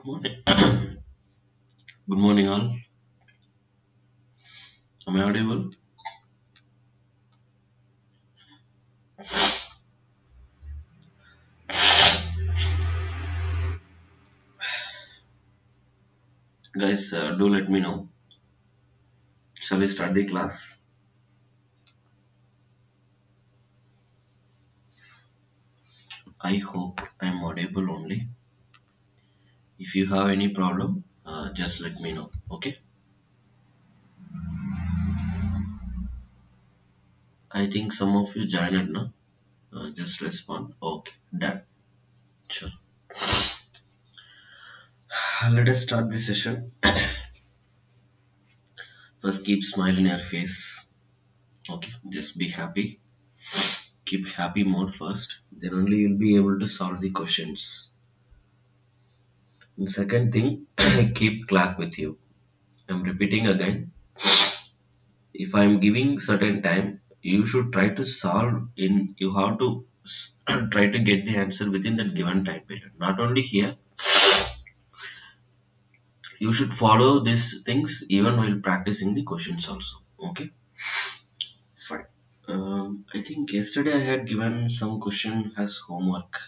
Morning. Good morning, all. Am I audible? Guys, do let me know. Shall we start the class? I hope I am audible only. If you have any problem, just let me know. Okay? I think some of you joined, no? Just respond. Okay, done. Sure. Let us start the session. First, keep smile in your face. Okay, just be happy. Keep happy mode first. Then only you'll be able to solve the questions. And second thing, keep clock with you. I'm repeating again. If I'm giving certain time, you should try to solve in you have to try to get the answer within that given time period. Not only here, you should follow these things even while practicing the questions also. Okay, fine. I think yesterday I had given some question as homework.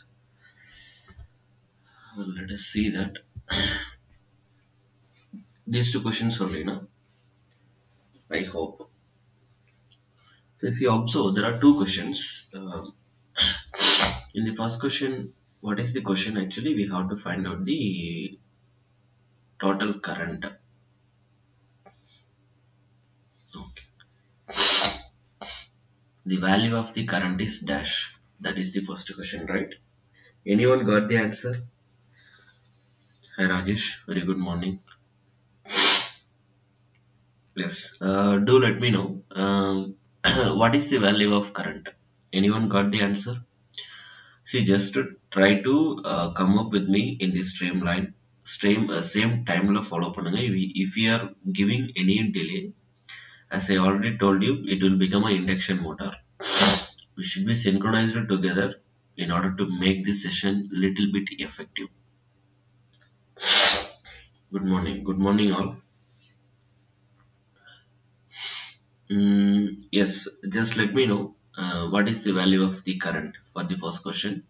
Let us see that. These two questions only, no? I hope. So if you observe, there are two questions. In the first question, what is the question actually? We have to find out the total current. Okay. The value of the current is dash. That is the first question, right? Anyone got the answer? Hi Rajesh, very good morning. Yes, do let me know. What is the value of current? Anyone got the answer? See, just to try to come up with me in this streamline, same timeline follow பண்ணுங்க. If we are giving any delay, as I already told you, it will become an induction motor. We should be synchronized together in order to make this session little bit effective. Good morning. Good morning, all. Yes, just let me know what is the value of the current for the first question.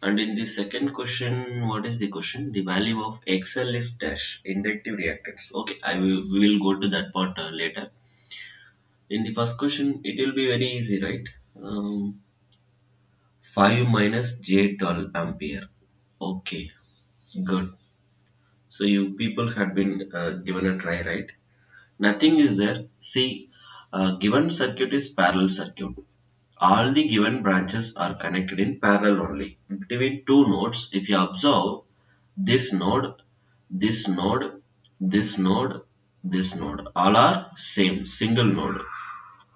And in the second question, what is the question? The value of XL is dash, inductive reactance. Okay, we will go to that part later. In the first question, it will be very easy, right? 5 minus J12 ampere. Okay, good. So you people had been given a try, right? Nothing is there. See, given circuit is parallel circuit. All the given branches are connected in parallel only. Between two nodes, if you observe this node, this node, this node, this node, all are same, single node.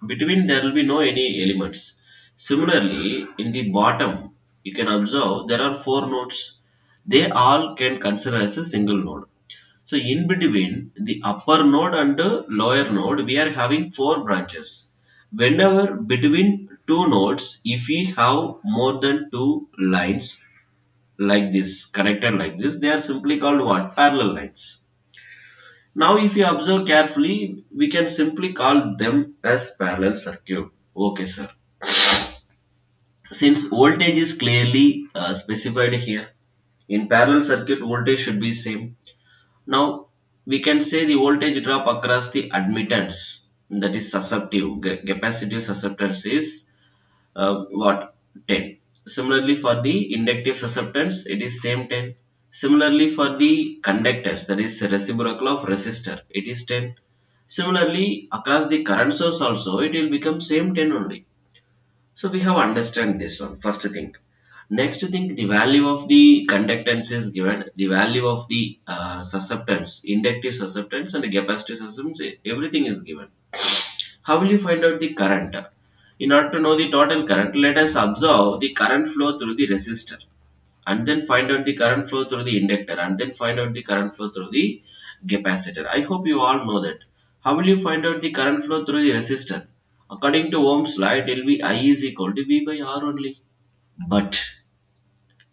Between there will be no any elements. Similarly, in the bottom, you can observe there are four nodes. They all can consider as a single node. So in between the upper node and the lower node, we are having four branches. Whenever between two nodes, if we have more than two lines like this, connected like this, they are simply called what? Parallel lines. Now if you observe carefully, we can simply call them as parallel circuit. Okay, sir. Since voltage is clearly specified here, in parallel circuit voltage should be same. Now we can say the voltage drop across the admittance, that is susceptive, capacitive susceptance is what? 10. Similarly for the inductive susceptance, it is same 10. Similarly for the conductance, that is reciprocal of resistor, it is 10. Similarly across the current source also, it will become same 10 only. So we have understand this one, first thing. Next thing, the value of the conductance is given, the value of the susceptance, inductive susceptance and capacitive susceptance, everything is given. How will you find out the current? In order to know the total current, let us observe the current flow through the resistor and then find out the current flow through the inductor and then find out the current flow through the capacitor. I hope you all know that. How will you find out the current flow through the resistor? According to Ohm's law, it will be I is equal to V by R only. But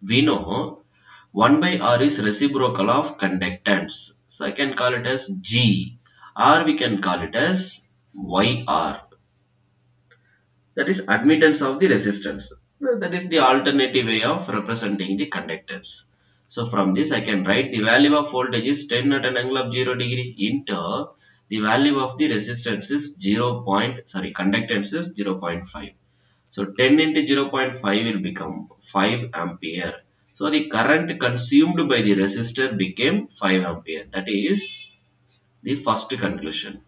we know 1 by R is reciprocal of conductance. So I can call it as G, or we can call it as YR. That is admittance of the resistance. That is the alternative way of representing the conductance. So from this I can write the value of voltage is 10 at an angle of 0 degree into the value of the resistance is conductance is 0.5. So 10 into 0.5 will become 5 ampere. So the current consumed by the resistor became 5 ampere. That is the first conclusion.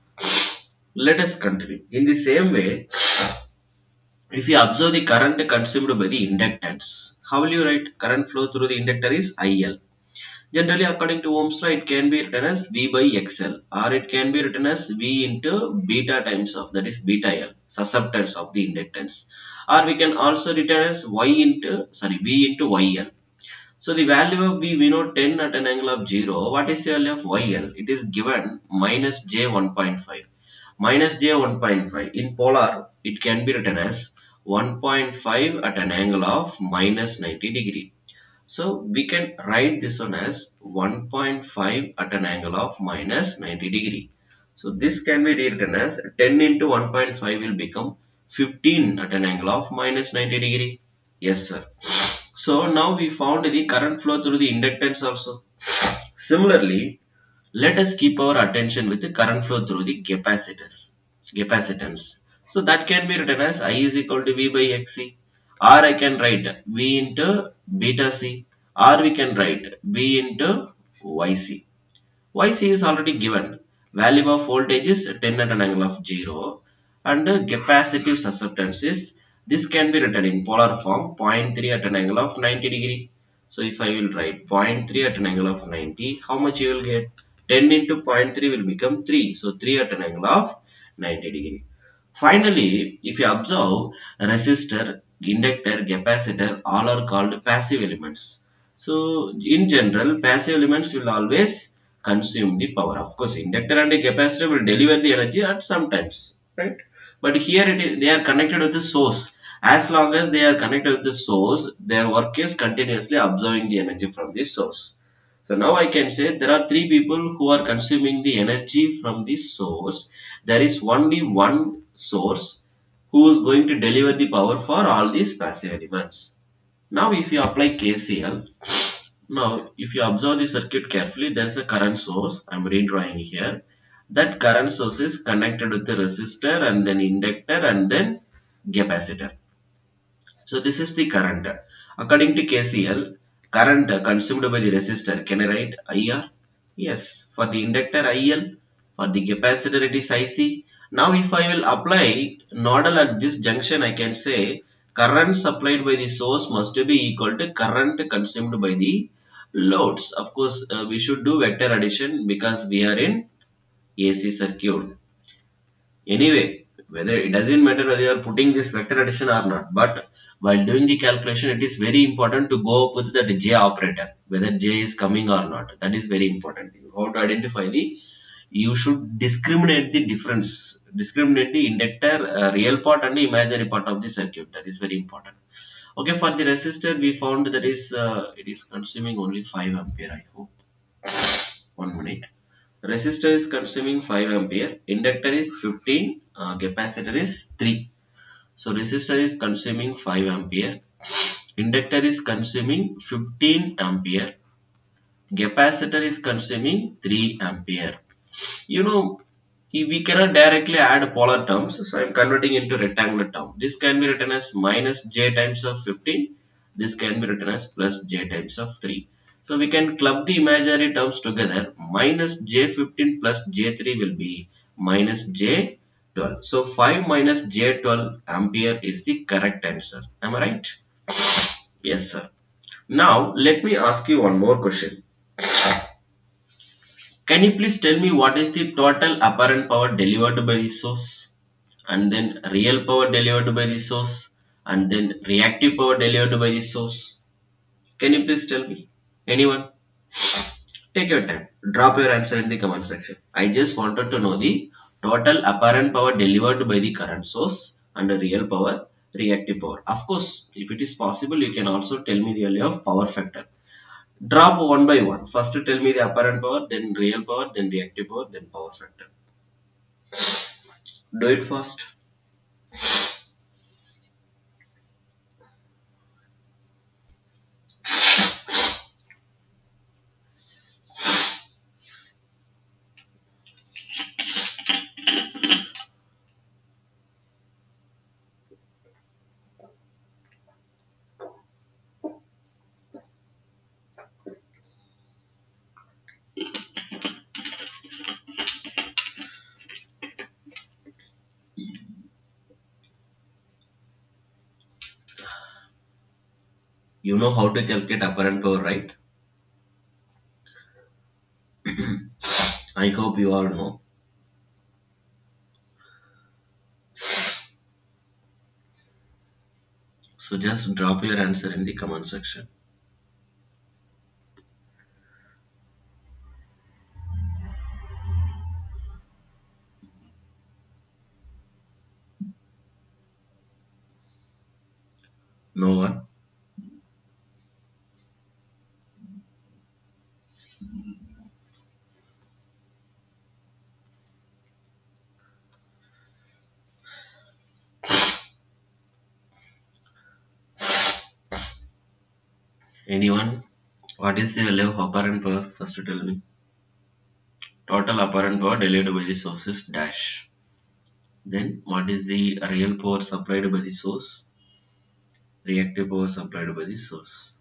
Let us continue. In the same way, if you observe the current consumed by the inductance, how will you write? Current flow through the inductor is IL. Generally, according to Ohm's law, it can be written as V by XL, or it can be written as V into beta times of, that is beta L, susceptance of the inductance. Or we can also written as V into YL. So the value of V, we know 10 at an angle of 0. What is the value of YL? It is given minus J 1.5. Minus J 1.5. In polar, it can be written as 1.5 at an angle of minus 90 degree. So we can write this one as 1.5 at an angle of minus 90 degree. So this can be written as 10 into 1.5 will become 15 at an angle of minus 90 degree. Yes, sir. So now we found the current flow through the inductance also. Similarly, let us keep our attention with the current flow through the capacitance. So that can be written as I is equal to V by XC, or I can write V into beta C, or we can write V into YC. YC is already given. Value of voltage is 10 at an angle of 0, and capacitive susceptance is, this can be written in polar form, 0.3 at an angle of 90 degree. So if I will write 0.3 at an angle of 90, how much you will get? 10 into 0.3 will become 3. So 3 at an angle of 90 degree. Finally, if you observe, resistor, inductor, capacitor, all are called passive elements. So in general, passive elements will always consume the power. Of course, inductor and capacitor will deliver the energy at some times, right? But here they are connected with the source. As long as they are connected with the source, their work is continuously absorbing the energy from the source. So now I can say there are three people who are consuming the energy from the source. There is only one source who is going to deliver the power for all these passive elements. Now if you apply KCL, now if you observe the circuit carefully, there is a current source. I am redrawing here. That current source is connected with the resistor and then inductor and then capacitor. So this is the current. According to KCL, current consumed by the resistor, can I write IR? Yes. For the inductor IL, for the capacitor it is IC. Now if I will apply nodal at this junction, I can say current supplied by the source must be equal to current consumed by the loads. Of course, we should do vector addition because we are in AC circuit. Anyway, whether it doesn't matter whether you are putting this vector addition or not, but while doing the calculation, it is very important to go up with that J operator, whether J is coming or not. That is very important. You have to identify you should discriminate the difference, discriminate the inductor, real part and the imaginary part of the circuit. That is very important. Okay, for the resistor, we found that is it is consuming only 5 ampere. I hope. 1 minute. Resistor is consuming 5 ampere, inductor is 15, capacitor is 3. So resistor is consuming 5 ampere, inductor is consuming 15 ampere, capacitor is consuming 3 ampere. You know, we cannot directly add polar terms, so I am converting into rectangular term. This can be written as minus j times of 15, this can be written as plus j times of 3. So we can club the imaginary terms together. Minus j15 plus j3 will be minus j12. So 5 minus j12 ampere is the correct answer. Am I right? Yes, sir. Now let me ask you one more question. Can you please tell me what is the total apparent power delivered by the source, and then real power delivered by the source, and then reactive power delivered by the source? Can you please tell me? Anyone? Take your time. Drop your answer in the comment section. I just wanted to know the total apparent power delivered by the current source and the real power, reactive power. Of course, if it is possible, you can also tell me the value of power factor. Drop one by one. First tell me the apparent power, then real power, then reactive power, then power factor. Do it fast. You know how to calculate apparent power, right? I hope you all know. So just drop your answer in the comment section. No one? Anyone? What is the value of apparent power? First tell me. Total apparent power divided by the source is dash. Then what is the real power supplied by the source? Reactive power supplied by the source.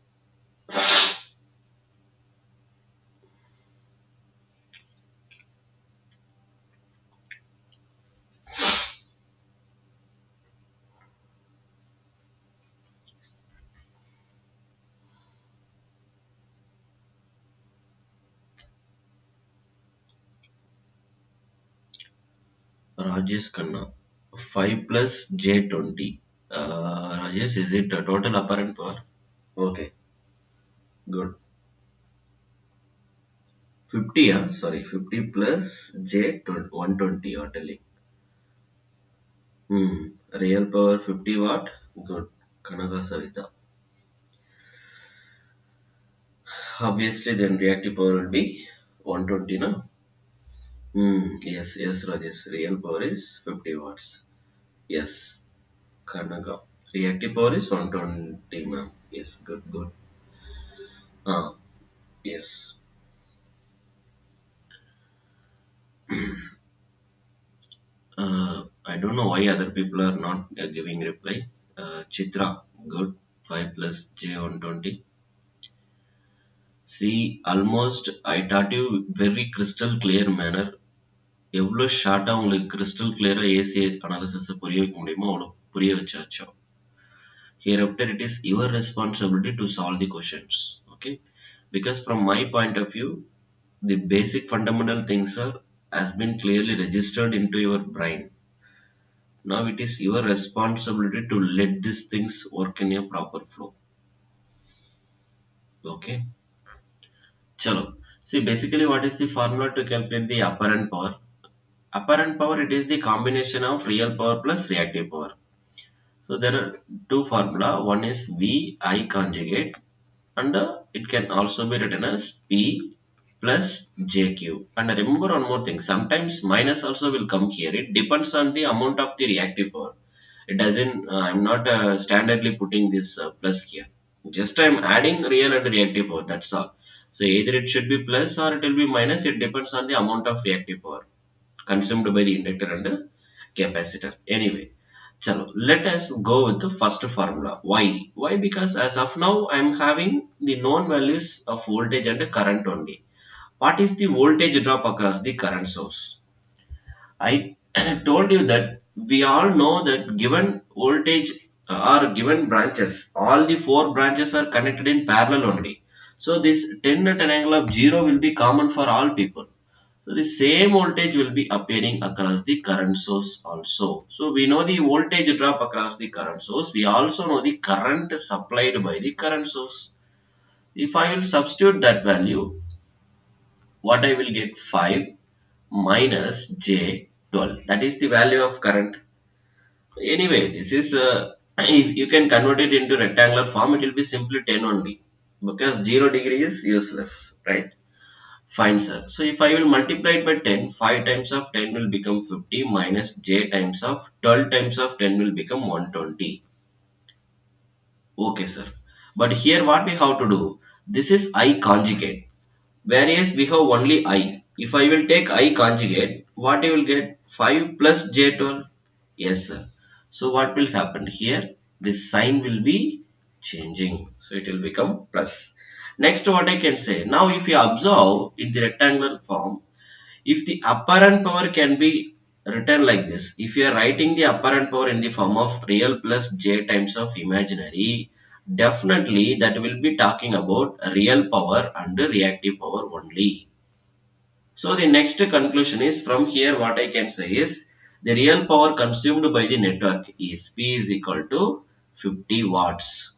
Rajesh Khanna. 5 plus J20. Rajesh, is it a total apparent power? Okay, good. 50, sorry, 50 plus J 120, you're telling. Real power 50 watt? Good. Kanaga Savita. Obviously, then reactive power will be 120, no? Yes, Rajesh. Real power is 50 watts. Yes, Kanaga. Reactive power is 120, ma'am. Yes, good. Ah, yes. I don't know why other people are not giving reply. Chitra, good. 5 plus J 120. See, almost I taught you very crystal clear manner. எவ்வளோ ஷார்ட்டாக உங்களுக்கு crystal கிளியராக AC அனாலிசிஸை புரிய வைக்க முடியுமோ அவ்வளோ புரிய வச்சாச்சோ. Hereafter it is your responsibility to solve the questions. Okay, because from my point of view the basic fundamental things are has been clearly registered into your brain. Now it is your responsibility to let these things work in a proper flow. Okay, chalo. See, basically what is the formula to calculate the apparent power? Apparent power, it is the combination of real power plus reactive power. So there are two formula. One is V I conjugate, and it can also be written as P plus JQ. And remember one more thing. Sometimes minus also will come here. It depends on the amount of the reactive power. It doesn't. I'm not standardly putting this plus here. Just I'm adding real and reactive power. That's all. So either it should be plus or it will be minus. It depends on the amount of reactive power consumed by the inductor and the capacitor. Anyway, chalo, let us go with the first formula. Why? Why? Because as of now I am having the known values of voltage and current only. What is the voltage drop across the current source? I told you that we all know that given voltage or given branches, all the four branches are connected in parallel only. So this 10 at an angle of 0 will be common for all people. So the same voltage will be appearing across the current source also. So we know the voltage drop across the current source. We also know the current supplied by the current source. If I will substitute that value, what I will get? 5 minus J12. That is the value of current. Anyway, this is if you can convert it into rectangular form, it will be simply 10 only. because 0 degree is useless, right? Fine, sir. So if I will multiply it by 10, 5 times of 10 will become 50 minus j times of 12 times of 10 will become 120. Okay, sir. But here what we have to do? This is I conjugate. Whereas we have only I. If I will take I conjugate, what you will get? 5 plus j12. Yes, sir. So what will happen here? This sign will be changing. So it will become plus. Next, what I can say. Now if you observe in the rectangular form, if the apparent power can be written like this, if you are writing the apparent power in the form of real plus j times of imaginary, definitely that will be talking about real power and reactive power only. So the next conclusion is, from here what I can say is the real power consumed by the network is P is equal to 50 watts.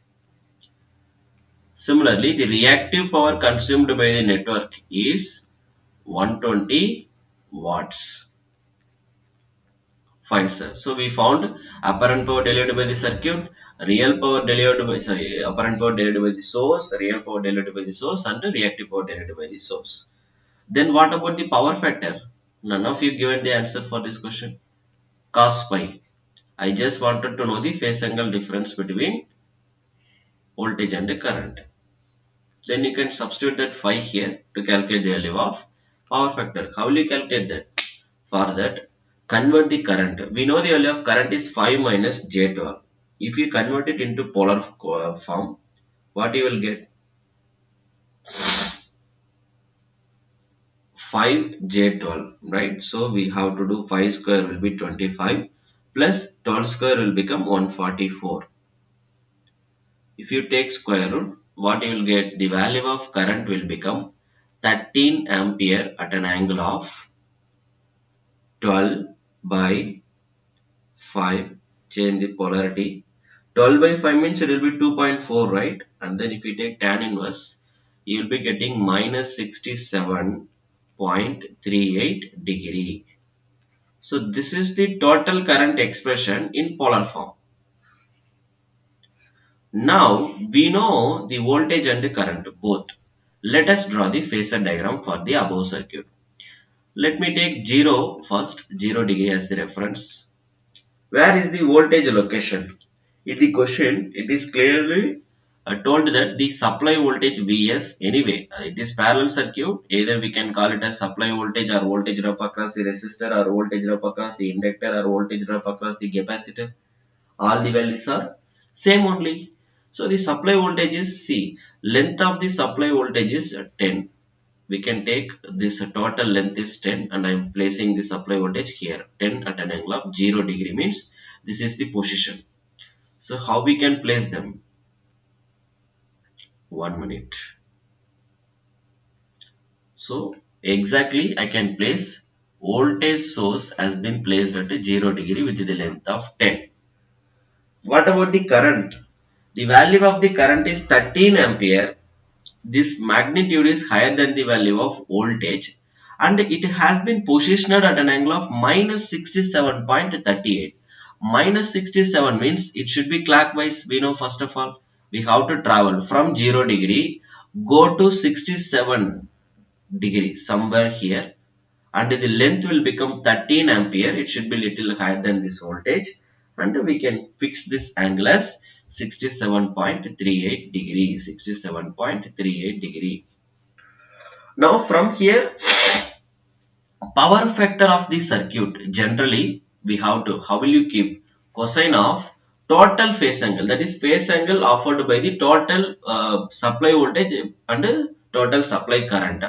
Similarly, the reactive power consumed by the network is 120 watts. Fine, sir. So we found apparent power delivered by the circuit, real power delivered by, apparent power delivered by the source, real power delivered by the source, and reactive power delivered by the source. Then what about the power factor? None of you given the answer for this question. Cos pi. I just wanted to know the phase angle difference between voltage and the current. Then you can substitute that phi here to calculate the value of power factor. How will you calculate that? For that, convert the current. We know the value of current is 5 minus J12. If you convert it into polar form, what you will get? 5J12, right? So we have to do 5 square will be 25 plus 12 square will become 144. If you take square root, what you will get? The value of current will become 13 ampere at an angle of 12 by 5. Change the polarity. 12 by 5 means it will be 2.4, right? And then if you take tan inverse, you will be getting minus 67.38 degree. So this is the total current expression in polar form. Now we know the voltage and the current both. Let us draw the phasor diagram for the above circuit. Let me take 0 first, 0 degree as the reference. Where is the voltage location? In the question, it is clearly told that the supply voltage Vs, anyway, it is parallel circuit. Either we can call it as supply voltage or voltage drop across the resistor or voltage drop across the inductor or voltage drop across the capacitor. All the values are same only. So the supply voltage is C. Length of the supply voltage is 10. We can take this total length is 10 and I am placing the supply voltage here. 10 at an angle of 0 degree means this is the position. So how we can place them? 1 minute. So exactly I can place voltage source has been placed at a 0 degree with the length of 10. What about the current? The value of the current is 13 ampere. This magnitude is higher than the value of voltage and it has been positioned at an angle of minus 67.38. Minus 67 means it should be clockwise. We know first of all we have to travel from 0 degree, go to 67 degree somewhere here, and the length will become 13 ampere. It should be little higher than this voltage and we can fix this angle as 67.38 degree. 67.38 degree. Now from here, power factor of the circuit, generally we have to, how will you keep? Cosine of total phase angle, that is phase angle offered by the total supply voltage and total supply current.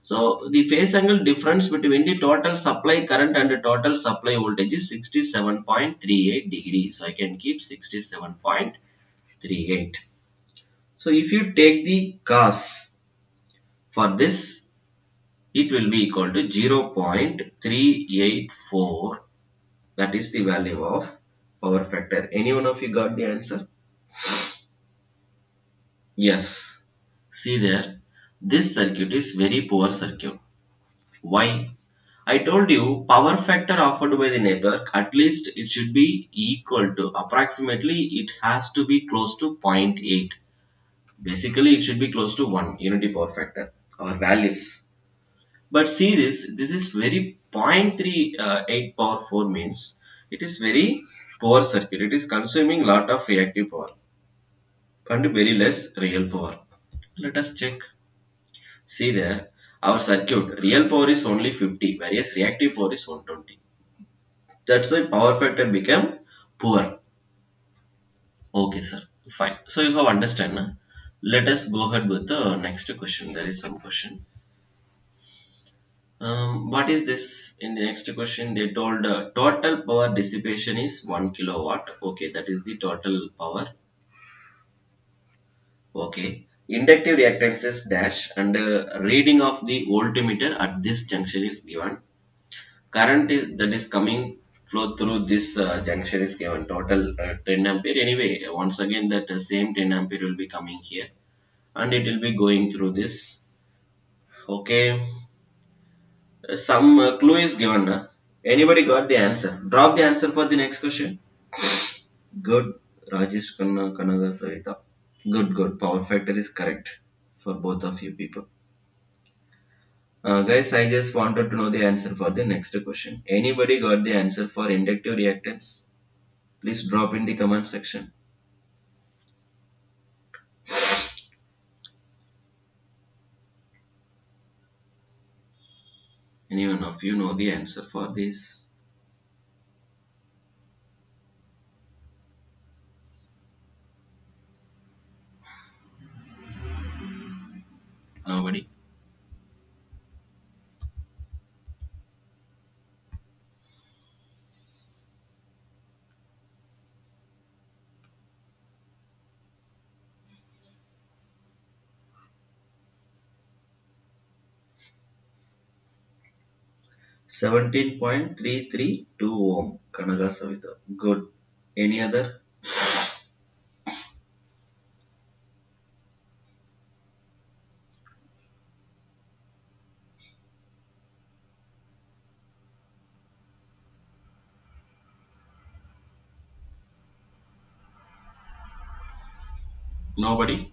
So the phase angle difference between the total supply current and the total supply voltage is 67.38 degrees. So I can keep 67.38. So if you take the cos for this, it will be equal to 0.384. That is the value of power factor. Any one of you got the answer? Yes. See there, this circuit is very poor circuit. Why? I told you power factor offered by the network, at least it should be equal to, approximately it has to be close to 0.8. Basically, it should be close to 1 unity power factor, our values. But see this is very 0.38 power 4 means it is very poor circuit. It is consuming lot of reactive power and very less real power. Let us check. See there, our circuit real power is only 50, whereas reactive power is 120. That's why power factor became poor. Okay, sir. Fine. So you have understand. Na? Let us go ahead with the next question. There is some question. What is this? In the next question, they told total power dissipation is 1 kilowatt. Okay, that is the total power. Okay. Inductive reactance is dash and reading of the voltmeter at this junction is given. Current is, that is coming flow through this junction is given. Total 10 ampere. Anyway, once again that same 10 ampere will be coming here and it will be going through this. Okay. Some clue is given. Anybody got the answer? Drop the answer for the next question. Good. Rajesh Kanaga Savita. Good. Power factor is correct for both of you people. Guys, I just wanted to know the answer for the next question. Anybody got the answer for inductive reactance? Please drop in the comment section. Anyone of you know the answer for this? Nobody? 17.332 ohm. Kanaga Savita. Good. Any other? Nobody?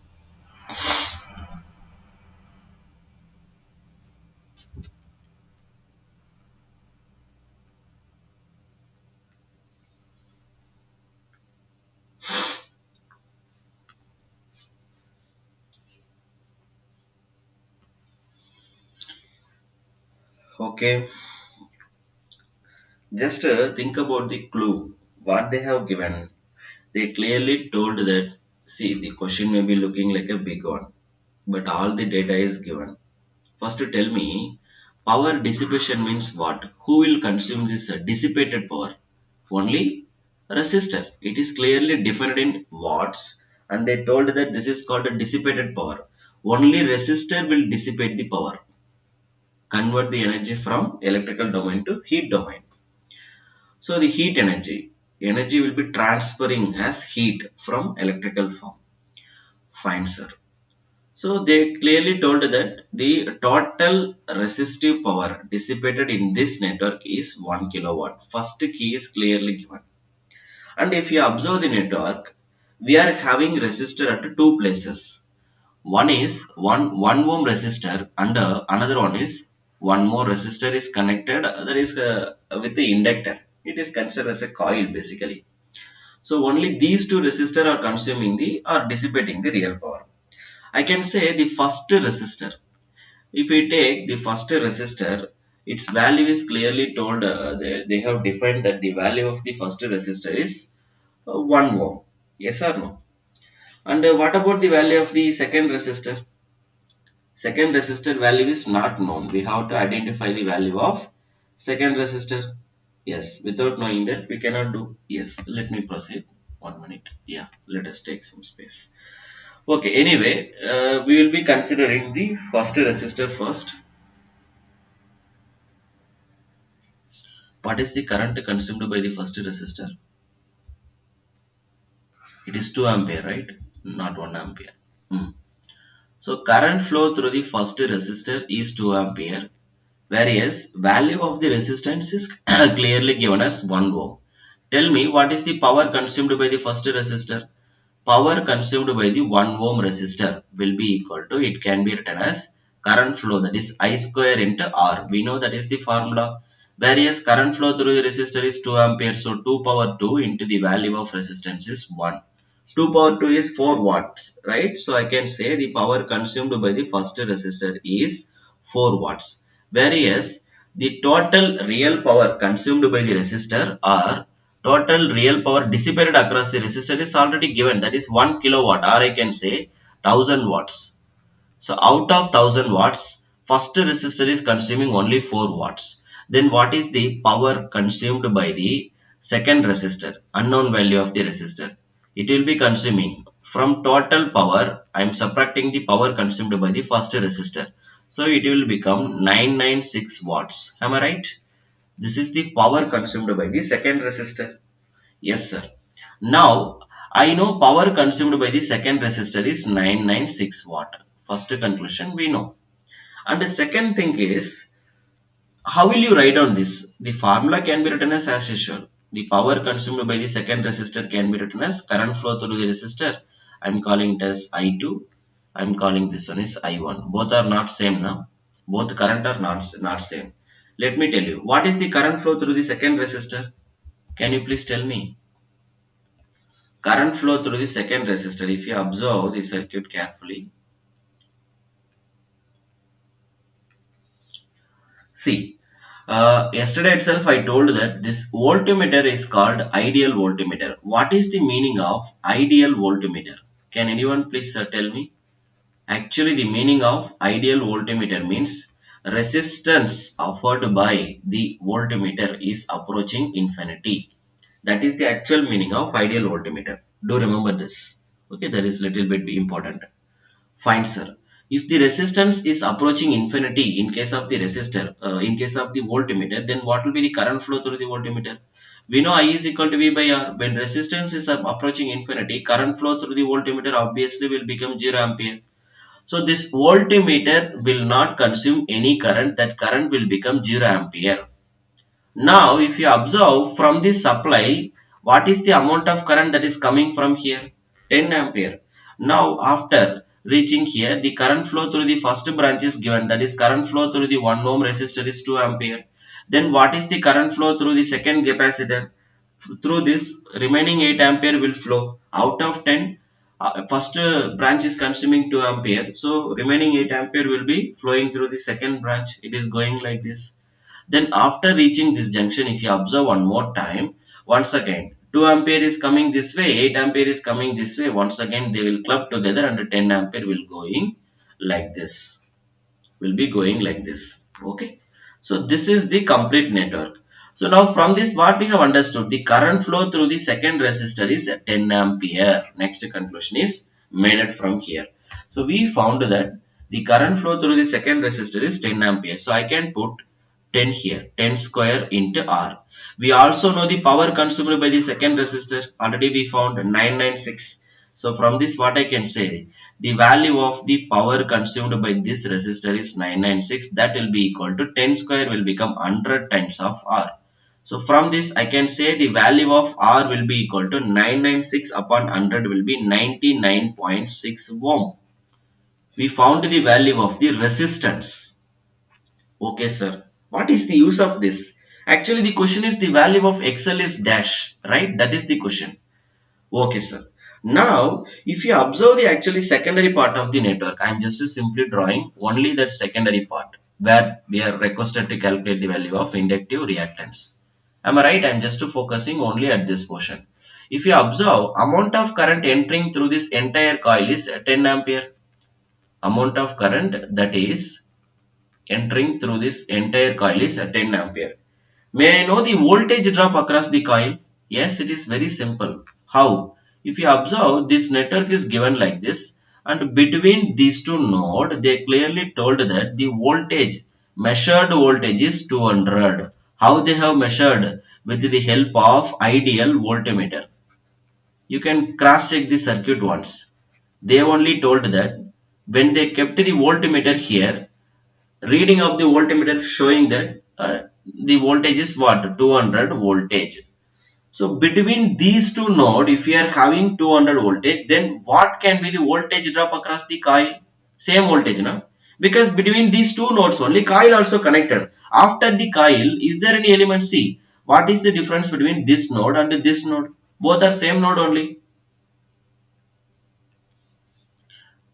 Okay. Just think about the clue. What they have given. They clearly told that, see, the question may be looking like a big one, but all the data is given. First, to tell me, power dissipation means what? Who will consume this dissipated power? Only resistor. It is clearly defined in watts, and they told that this is called a dissipated power. Only resistor will dissipate the power, convert the energy from electrical domain to heat domain. So the heat energy will be transferring as heat from electrical form. Fine, sir. So they clearly told that the total resistive power dissipated in this network is 1 kilowatt. First key is clearly given. And if you observe the network, we are having resistor at two places. One is 1 ohm resistor and another one is one more resistor is connected, that is with the inductor. It is considered as a coil basically. So only these two resistors are consuming the or dissipating the real power. I can say the first resistor. If we take the first resistor, its value is clearly told. They have defined that the value of the first resistor is 1 ohm. Yes or no? And what about the value of the second resistor? Second resistor value is not known. We have to identify the value of second resistor. Yes, without knowing that we cannot do. Yes, let me proceed. 1 minute. Yeah, let us take some space. Okay, anyway, we will be considering the first resistor first. What is the current consumed by the first resistor? It is 2 ampere, right? Not 1 ampere. So current flow through the first resistor is 2 ampere, whereas value of the resistance is clearly given as 1 ohm. Tell me what is the power consumed by the first resistor? power consumed by the 1 ohm resistor will be equal to, it can be written as current flow, that is I square into R. We know that is the formula. Whereas current flow through the resistor is 2 ampere. So 2 power 2 into the value of resistance is 1. 2 power 2 is 4 watts, right? So I can say the power consumed by the first resistor is 4 watts. Whereas the total real power consumed by the resistor, or total real power dissipated across the resistor, is already given, that is 1 kilowatt, or I can say 1000 watts. So out of 1000 watts, first resistor is consuming only 4 watts. Then what is the power consumed by the second resistor? Unknown value of the resistor. It will be consuming from total power. I am subtracting the power consumed by the first resistor. So it will become 996 watts. Am I right? This is the power consumed by the second resistor. Yes, sir. Now, I know power consumed by the second resistor is 996 watt. First conclusion we know. And the second thing is, how will you write on this? The formula can be written as usual. The power consumed by the second resistor can be written as current flow through the resistor. I am calling it as I2. I am calling this one is I1. Both are not same now. Both current are not same. Let me tell you, what is the current flow through the second resistor? Can you please tell me? Current flow through the second resistor, if you observe the circuit carefully, see, yesterday itself I told that this voltmeter is called ideal voltmeter. What is the meaning of ideal voltmeter? Can anyone please tell me? Actually, the meaning of ideal voltmeter means resistance offered by the voltmeter is approaching infinity. That is the actual meaning of ideal voltmeter. Do remember this. Okay, that is little bit important. Fine, sir. If the resistance is approaching infinity in case of the resistor, in case of the voltmeter, then what will be the current flow through the voltmeter? We know I is equal to V by R. When resistance is approaching infinity, current flow through the voltmeter obviously will become 0 ampere. So this voltmeter will not consume any current. That current will become 0 ampere. Now, if you observe from this supply, what is the amount of current that is coming from here? 10 ampere. Now, after reaching here, the current flow through the first branch is given. That is current flow through the 1 ohm resistor is 2 ampere. Then what is the current flow through the second capacitor? Through this, remaining 8 ampere will flow. Out of 10, first branch is consuming 2 ampere. So, remaining 8 ampere will be flowing through the second branch. It is going like this. Then after reaching this junction, if you observe one more time, once again 2 ampere is coming this way, 8 ampere is coming this way. Once again they will club together and 10 ampere will going like this. Will be going like this. Okay. So this is the complete network. So now from this what we have understood, the current flow through the second resistor is 10 ampere. Next conclusion is made it from here. So we found that the current flow through the second resistor is 10 ampere. So I can put 10 here, 10 square into R. We also know the power consumed by the second resistor. Already we found 996. So from this what I can say, the value of the power consumed by this resistor is 996. That will be equal to 10 square will become 100 times of R. So from this I can say the value of R will be equal to 996 upon 100 will be 99.6 ohm. We found the value of the resistance. Okay, sir. What is the use of this? Actually, the question is the value of XL is dash, right? That is the question. Okay, sir. Now, if you observe the actually secondary part of the network, I am just simply drawing only that secondary part where we are requested to calculate the value of inductive reactance. Am I right? I am just focusing only at this portion. If you observe, amount of current entering through this entire coil is 10 ampere. Amount of current that is entering through this entire coil is 10 ampere. May I know the voltage drop across the coil? Yes, it is very simple. How? If you observe, this network is given like this, and between these two nodes, they clearly told that the voltage, measured voltage is 200. How they have measured? With the help of ideal voltmeter. You can cross check the circuit once. They only told that when they kept the voltmeter here, reading of the voltmeter showing that the voltage is what? 200 voltage. So between these two nodes, if we are having 200 voltage, then what can be the voltage drop across the coil? Same voltage, no? Because between these two nodes only, coil also connected. After the coil, is there any element C? What is the difference between this node and this node? Both are same node only.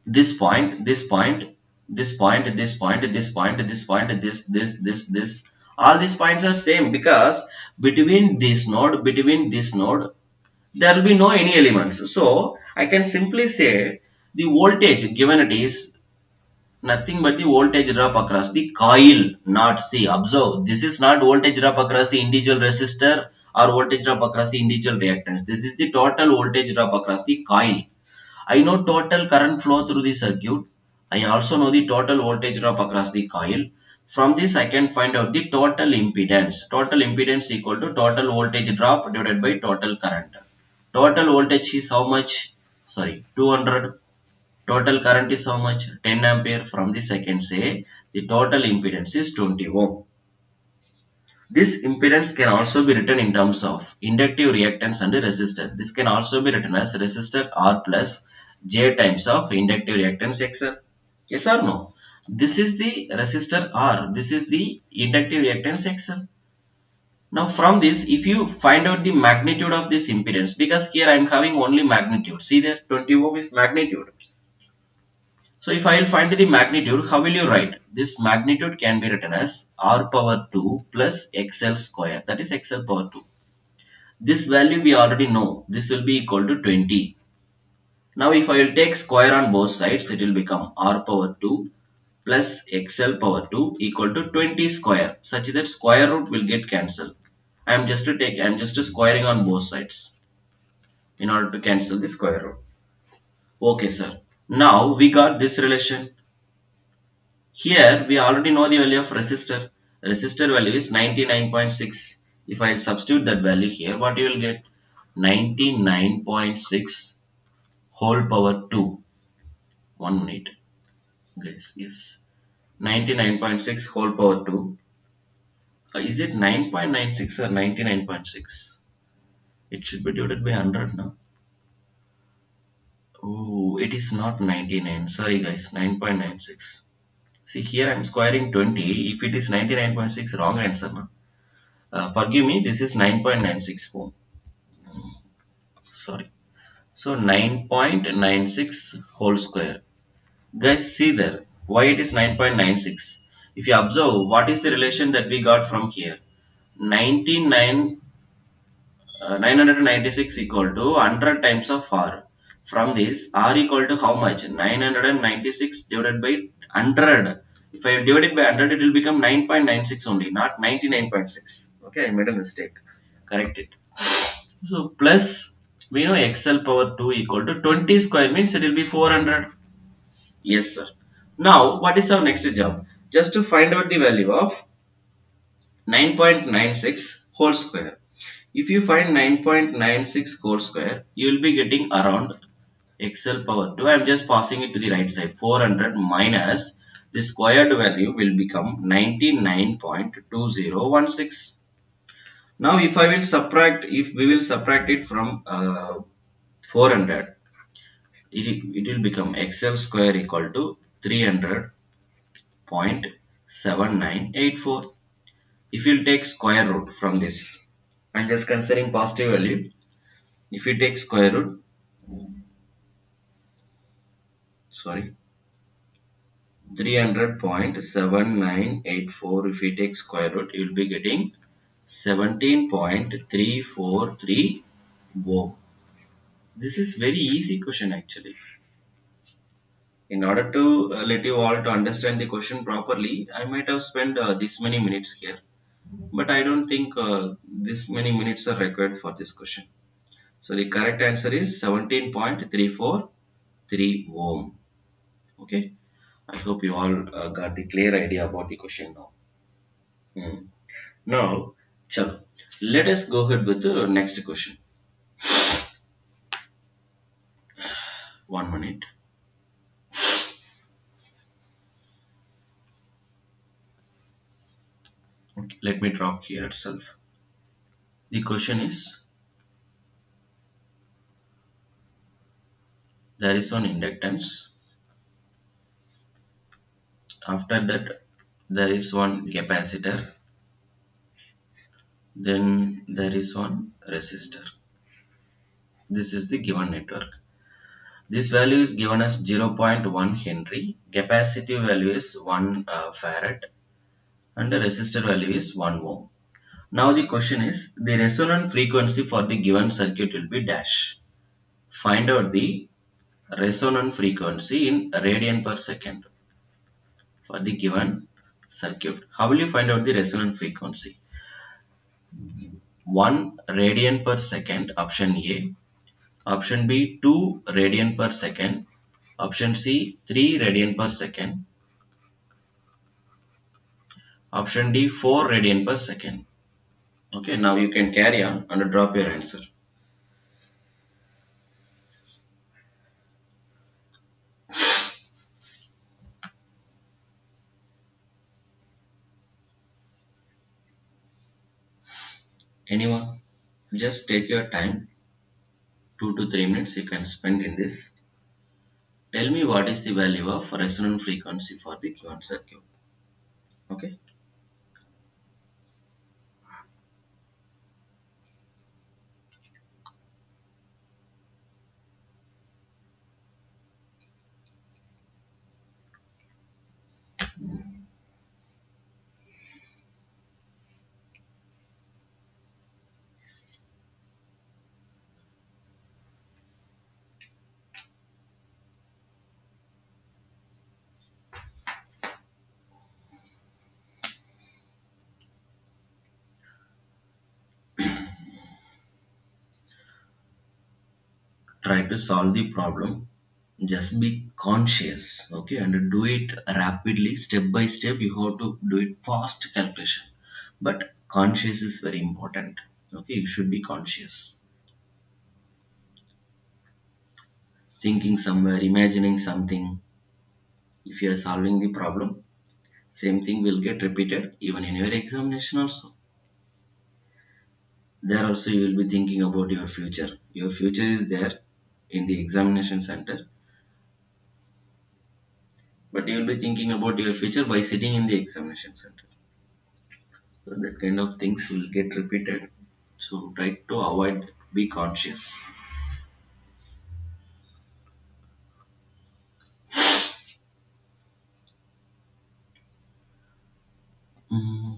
This point, this point, this point, this point, this point, this point, this. All these points are same because between this node, there will be no any elements. So I can simply say the voltage given it is nothing but the voltage drop across the coil, not see. Observe, this is not voltage drop across the individual resistor or voltage drop across the individual reactance. This is the total voltage drop across the coil. I know total current flow through the circuit. I also know the total voltage drop across the coil. From this I can find out the total impedance. Total impedance equal to total voltage drop divided by total current. Total voltage is how much? Sorry, 200. Total current is how much? 10 ampere. From this I can say the total impedance is 20 ohm. This impedance can also be written in terms of inductive reactance and resistor. This can also be written as resistor R plus J times of inductive reactance XL. Yes or no? This is the resistor R. This is the inductive reactance XL. Now from this, if you find out the magnitude of this impedance, because here I am having only magnitude. See there, 20 ohm is magnitude. So if I will find the magnitude, how will you write? This magnitude can be written as R power 2 plus XL square. That is XL power 2. This value we already know. This will be equal to 20. Now if I will take square on both sides, it will become R power 2 plus XL power 2 equal to 20 square, such that square root will get cancelled. I am just squaring on both sides in order to cancel the square root. Okay, sir. Now we got this relation. Here we already know the value of resistor. Resistor value is 99.6. If I substitute that value here, what you will get? 99.6 whole power 2. 1 minute. Guys, yes. 99.6 whole power 2. Is it 9.96 or 99.6? It should be divided by 100 now. Oh, it is not 99. Sorry guys, 9.96. See here I am squaring 20. If it is 99.6, wrong answer. No? Forgive me, this is 9.96 ohm. Sorry. So 9.96 whole square. Guys, see there. Why it is 9.96? If you observe, what is the relation that we got from here? 996 equal to 100 times of R. From this, R equal to how much? 996 divided by 100. If I divide it by 100, it will become 9.96 only, not 99.6. Okay, I made a mistake. Correct it. So, plus, we know XL power 2 equal to 20 square means it will be 400. Yes, sir. Now, what is our next job? Just to find out the value of 9.96 whole square. If you find 9.96 whole square, you will be getting around XL power 2. I am just passing it to the right side. 400 minus the squared value will become 99.2016. Now, if we will subtract it from 400, it will become XL square equal to 300.7984. If you take square root from this, I am just considering positive value. If you take square root, sorry, 300.7984, if we take square root, you will be getting 17.343 ohm. This is very easy question actually. In order to let you all to understand the question properly, I might have spent this many minutes here. But I don't think this many minutes are required for this question. So the correct answer is 17.343 ohm. Okay. I hope you all got the clear idea about the question now. Now, chalo, let us go ahead with the next question. 1 minute. Okay, let me drop here itself. The question is, there is one inductance. After that, there is one capacitor. Then there is one resistor. This is the given network. This value is given as 0.1 Henry. Capacity value is 1 Farad. And the resistor value is 1 ohm. Now the question is, the resonant frequency for the given circuit will be dash. Find out the resonant frequency in radian per second for the given circuit. How will you find out the resonant frequency? 1 radian per second, option A. Option B, 2 radian per second. Option C, 3 radian per second. Option D, 4 radian per second. Okay, now you can carry on and drop your answer. Anyone? Just take your time. 2 to 3 minutes you can spend in this. Tell me what is the value of resonant frequency for the given circuit. Okay. Try to solve the problem. Just be conscious. Okay, and do it rapidly, step by step. You have to do it fast calculation. But conscious is very important. Okay, you should be conscious. Thinking somewhere, imagining something. If you are solving the problem, same thing will get repeated even in your examination also. There also you will be thinking about your future. Your future is there in the examination center, but you will be thinking about your future by sitting in the examination center. So that kind of things will get repeated. So try to avoid, be conscious. Mm,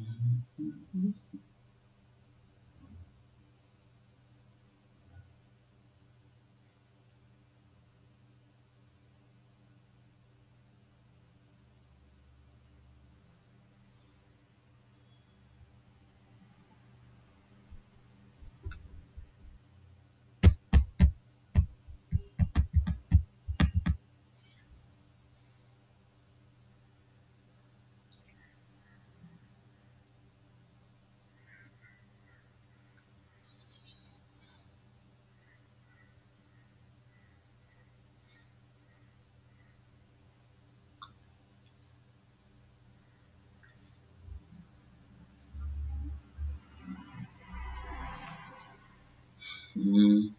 mm,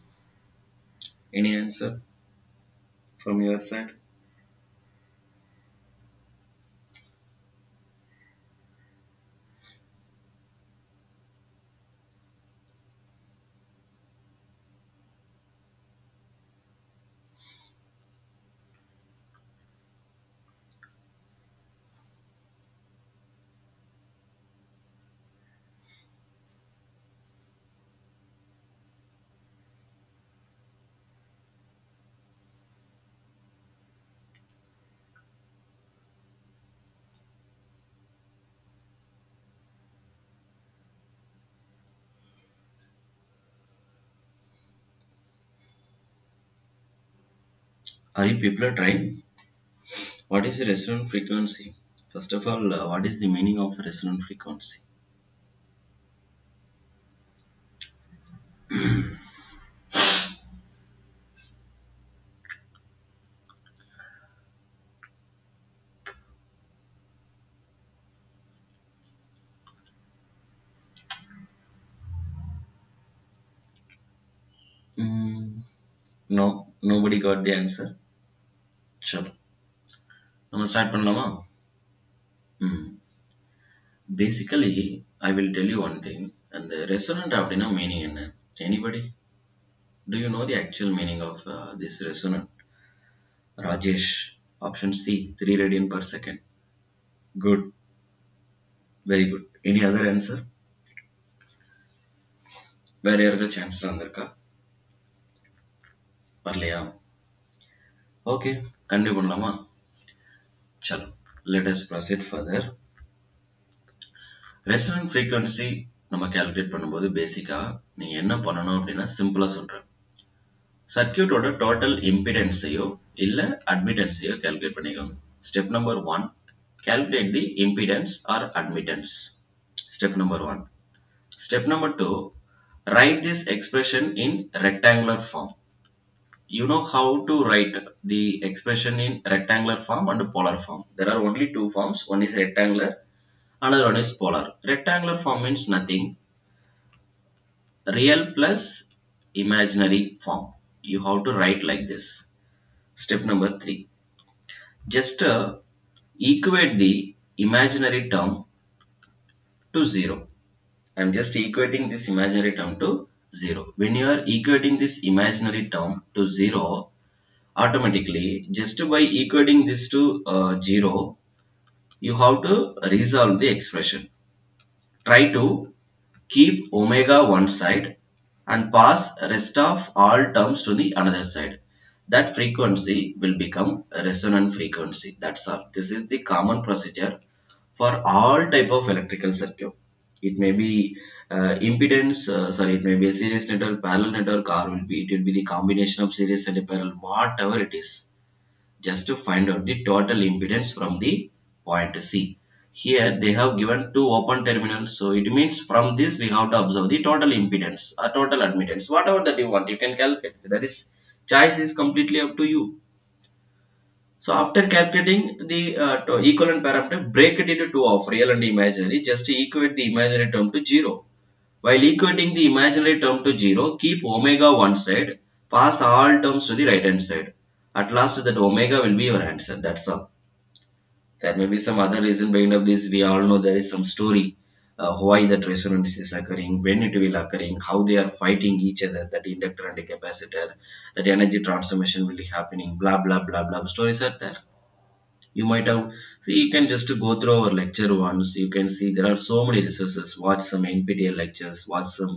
any answer from your side? Are you people are trying? What is the resonant frequency? First of all, what is the meaning of resonant frequency? Mm, no. Nobody got the answer. Chalo, நம்ம start பண்ணலாமா? Basically, I will tell you one thing. And the resonant அப்படின்னா meaning என்ன? Anybody? Do you know the actual meaning of this resonant? Rajesh, option C, 3 radian per second. Good, very good. Any other answer? வேற யாருக்கு chance வந்திருக்கா? வரலையா? Okay, continue பண்ணலாமா? சலோ, let us proceed further. Resonant frequency நம்ம calculate பண்ணும்போது பேசிக்கா நீங்க என்ன பண்ணணும் அப்படின்னா சிம்பிளா சொல்றேன். சர்க்யூட்டோட டோட்டல் இம்பிடன்ஸையோ இல்ல அட்மிட்டன்ஸையோ கால்குலேட் பண்ணிக்கோங்க. Step number 1, calculate the impedance or admittance. Step number 1. Step number 2, write this expression in rectangular form. You know how to write the expression in rectangular form and polar form. There are only two forms. One is rectangular, another one is polar. Rectangular form means nothing. Real plus imaginary form. You have to write like this. Step number 3. Just equate the imaginary term to 0. I am just equating this imaginary term to 0. When you are equating this imaginary term to 0, automatically just by equating this to 0, you have to resolve the expression. Try to keep omega one side and pass rest of all terms to the another side. That frequency will become a resonant frequency. That's all. This is the common procedure for all type of electrical circuit. It may be impedance, it may be a series network, parallel network, or it will be the combination of series and parallel, whatever it is. Just to find out the total impedance from the point C. Here they have given two open terminals, so it means from this we have to observe the total impedance or total admittance, whatever that you want, you can calculate. That is, choice is completely up to you. So after calculating the equivalent parameter, break it into two of real and imaginary. Just equate the imaginary term to 0. While equating the imaginary term to 0, keep omega one side, pass all terms to the right hand side. At last that omega will be your answer. That's all. There may be some other reason behind of this. We all know there is some story. Why that resonance is occurring, when it will occurring, how they are fighting each other, that inductor and the capacitor, that energy transformation will be happening, blah blah blah blah. Stories are there. You might have, see, you can just go through our lecture once. You can see there are so many resources. Watch some NPTEL lectures, watch some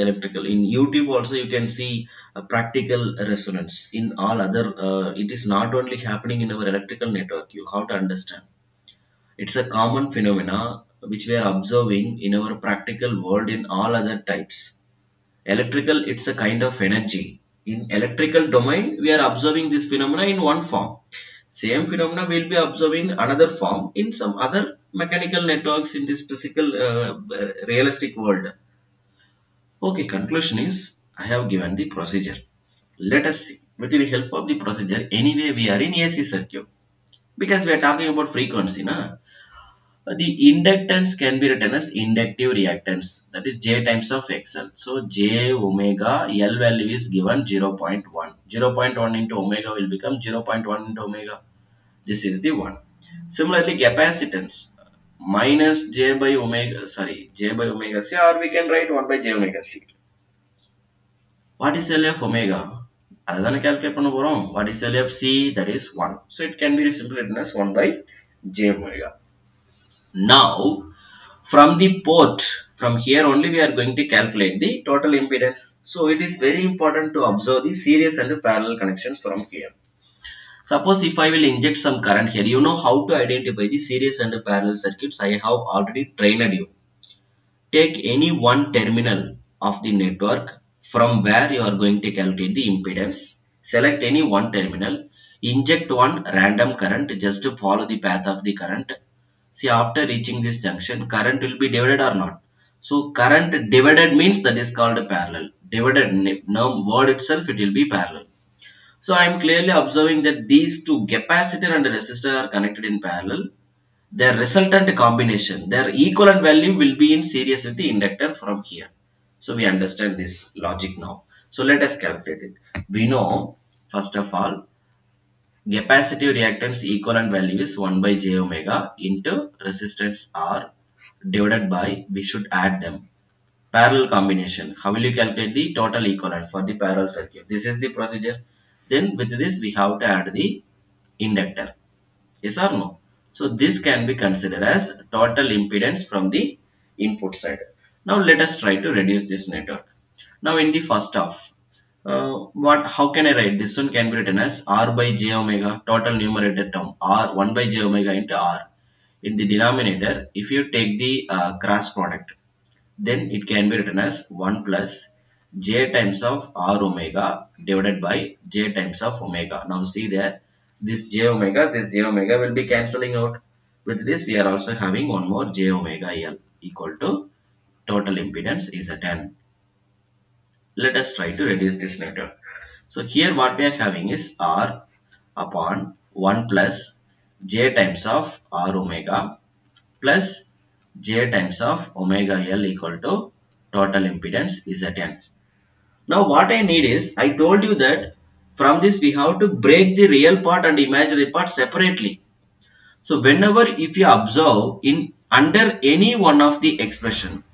electrical. In YouTube also you can see a practical resonance. In all other, it is not only happening in our electrical network. You have to understand. It's a common phenomena which we are observing in our practical world in all other types. Electrical, it's a kind of energy. In electrical domain, we are observing this phenomena in one form. Same phenomena will be observing another form in some other mechanical networks in this physical realistic world. Okay, conclusion is I have given the procedure. Let us see. With the help of the procedure, anyway we are in AC circuit. Because we are talking about frequency, na? The inductance can be written as inductive reactance, that is J times of XL. So J omega, L value is given 0.1. 0.1 into omega will become 0.1 into omega. This is the one. Similarly, capacitance minus J by omega, J by omega C, or we can write 1 by J omega C. What is L of omega? Adana calculate panna porom. What is L of C? That is 1. So it can be simply written as 1 by J omega. Now, from the port, from here only we are going to calculate the total impedance. So it is very important to observe the series and the parallel connections from here. Suppose if I will inject some current here, you know how to identify the series and the parallel circuits. I have already trained you. Take any one terminal of the network from where you are going to calculate the impedance. Select any one terminal, inject one random current just to follow the path of the current. See, after reaching this junction, current will be divided or not. So current divided means that is called a parallel. Divided, now word itself, it will be parallel. So I am clearly observing that these two, capacitor and resistor, are connected in parallel. Their resultant combination, their equivalent value will be in series with the inductor from here. So we understand this logic now. So let us calculate it. We know, first of all, capacitive reactance equivalent value is 1 by j omega into resistance R divided by, we should add them. Parallel combination. How will you calculate the total equivalent for the parallel circuit? This is the procedure. Then with this we have to add the inductor. Yes or no? So this can be considered as total impedance from the input side. Now let us try to reduce this network. Now in the first half, how can I write? This one can be written as R by j omega, total numerator term, R 1 by j omega into R. In the denominator, if you take the cross product, then it can be written as 1 plus j times of R omega divided by j times of omega. Now see there, this j omega will be cancelling out. With this, we are also having one more j omega L equal to total impedance is at 10. Let us try to reduce this network. So here what we are having is R upon 1 plus j times of R omega plus j times of omega L equal to total impedance is at n. Now what I need is, I told you that from this we have to break the real part and imaginary part separately. So whenever if you observe in under any one of the expression,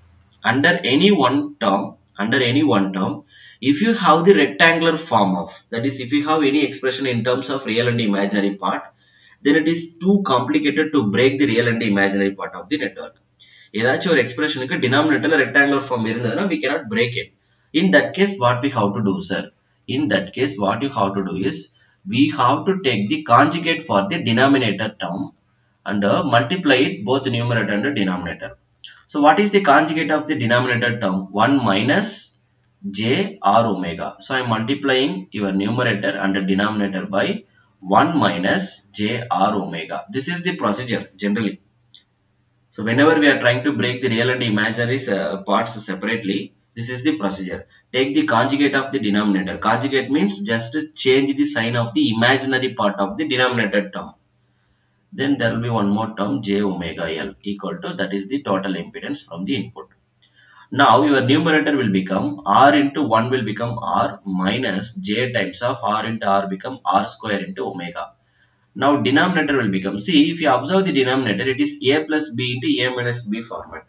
under any one term, if you have the rectangular form of, that is if you have any expression in terms of real and imaginary part, then it is too complicated to break the real and imaginary part of the network. ஏதாச்சும் ஒரு எக்ஸ்பிரஷனுக்கு டினாமினேட்டர்ல rectangular form இருந்ததுன்னா we cannot break it. In that case, what we have to do, sir? In that case, what you have to do is, we have to take the conjugate for the denominator term and multiply it both numerator and denominator. So what is the conjugate of the denominator term? 1 minus j r omega. So I am multiplying your numerator and denominator by 1 minus j r omega. This is the procedure generally. So whenever we are trying to break the real and imaginary parts separately, this is the procedure. Take the conjugate of the denominator. Conjugate means just change the sign of the imaginary part of the denominator term. Then there will be one more term j omega L equal to, that is the total impedance from the input. Now your numerator will become R into 1 will become R minus j times of R into R become R square into omega. Now denominator will become, see if you observe the denominator, it is a plus b into a minus b format.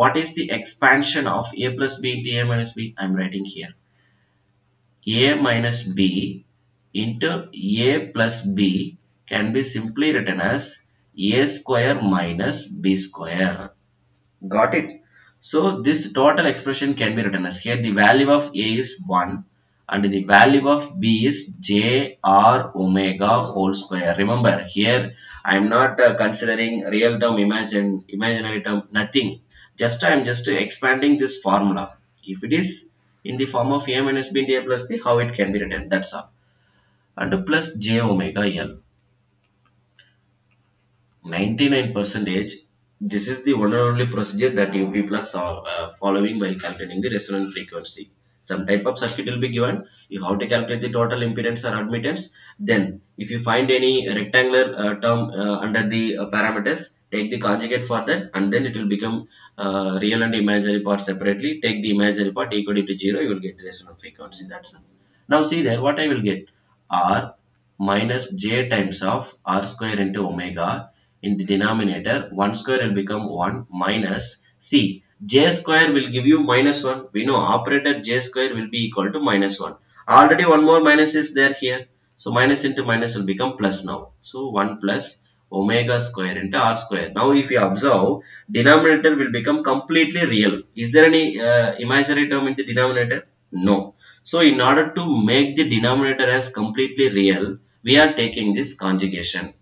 What is the expansion of a plus b into a minus b? I am writing here. A minus b into a plus b can be simply written as a square minus b square. Got it? So this total expression can be written as, here the value of a is 1 and the value of b is j r omega whole square. Remember here I am not considering real term, imaginary term, nothing. I am just expanding this formula. If it is in the form of a minus b into a plus b, how it can be written, that's all. And plus j omega L. 99%, this is the one and only procedure that you people are following while calculating the resonant frequency. Some type of circuit will be given. You have to calculate the total impedance or admittance. Then, if you find any rectangular term under the parameters, take the conjugate for that, and then it will become real and imaginary part separately. Take the imaginary part equal to 0, you will get the resonant frequency. That's it. Now see there, what I will get? R minus j times of R square into omega. In the denominator, 1 square will become 1 minus, see, j square will give you minus 1. We know operator j square will be equal to minus 1. Already one more minus is there here. So minus into minus will become plus now. So 1 plus omega square into r square. Now if you observe, denominator will become completely real. Is there any imaginary term in the denominator? No. So in order to make the denominator as completely real, we are taking this conjugation.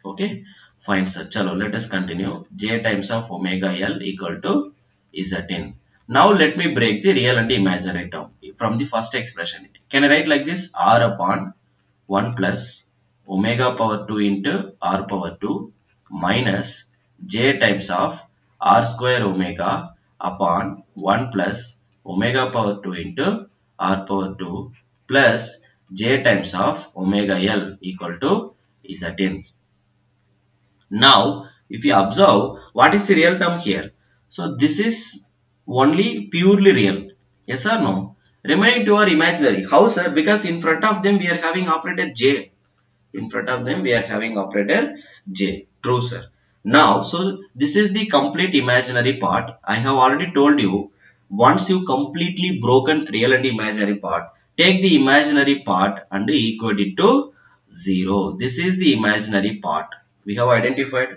Okay, fine sir. Chalo, let us continue. J times of omega L equal to Zn. Now let me break the real and imaginary term from the first expression. Can I write like this? R upon 1 plus omega power 2 into R power 2 minus J times of R square omega upon 1 plus omega power 2 into R power 2 plus J times of omega L equal to Zn. Now, if you observe, what is the real term here? So, this is only purely real. Yes or no? Remaining two are imaginary. How, sir? Because in front of them we are having operator j. In front of them we are having operator j. True, sir. Now, so this is the complete imaginary part. I have already told you, once you completely broken real and imaginary part, take the imaginary part and equate it to 0. This is the imaginary part we have identified.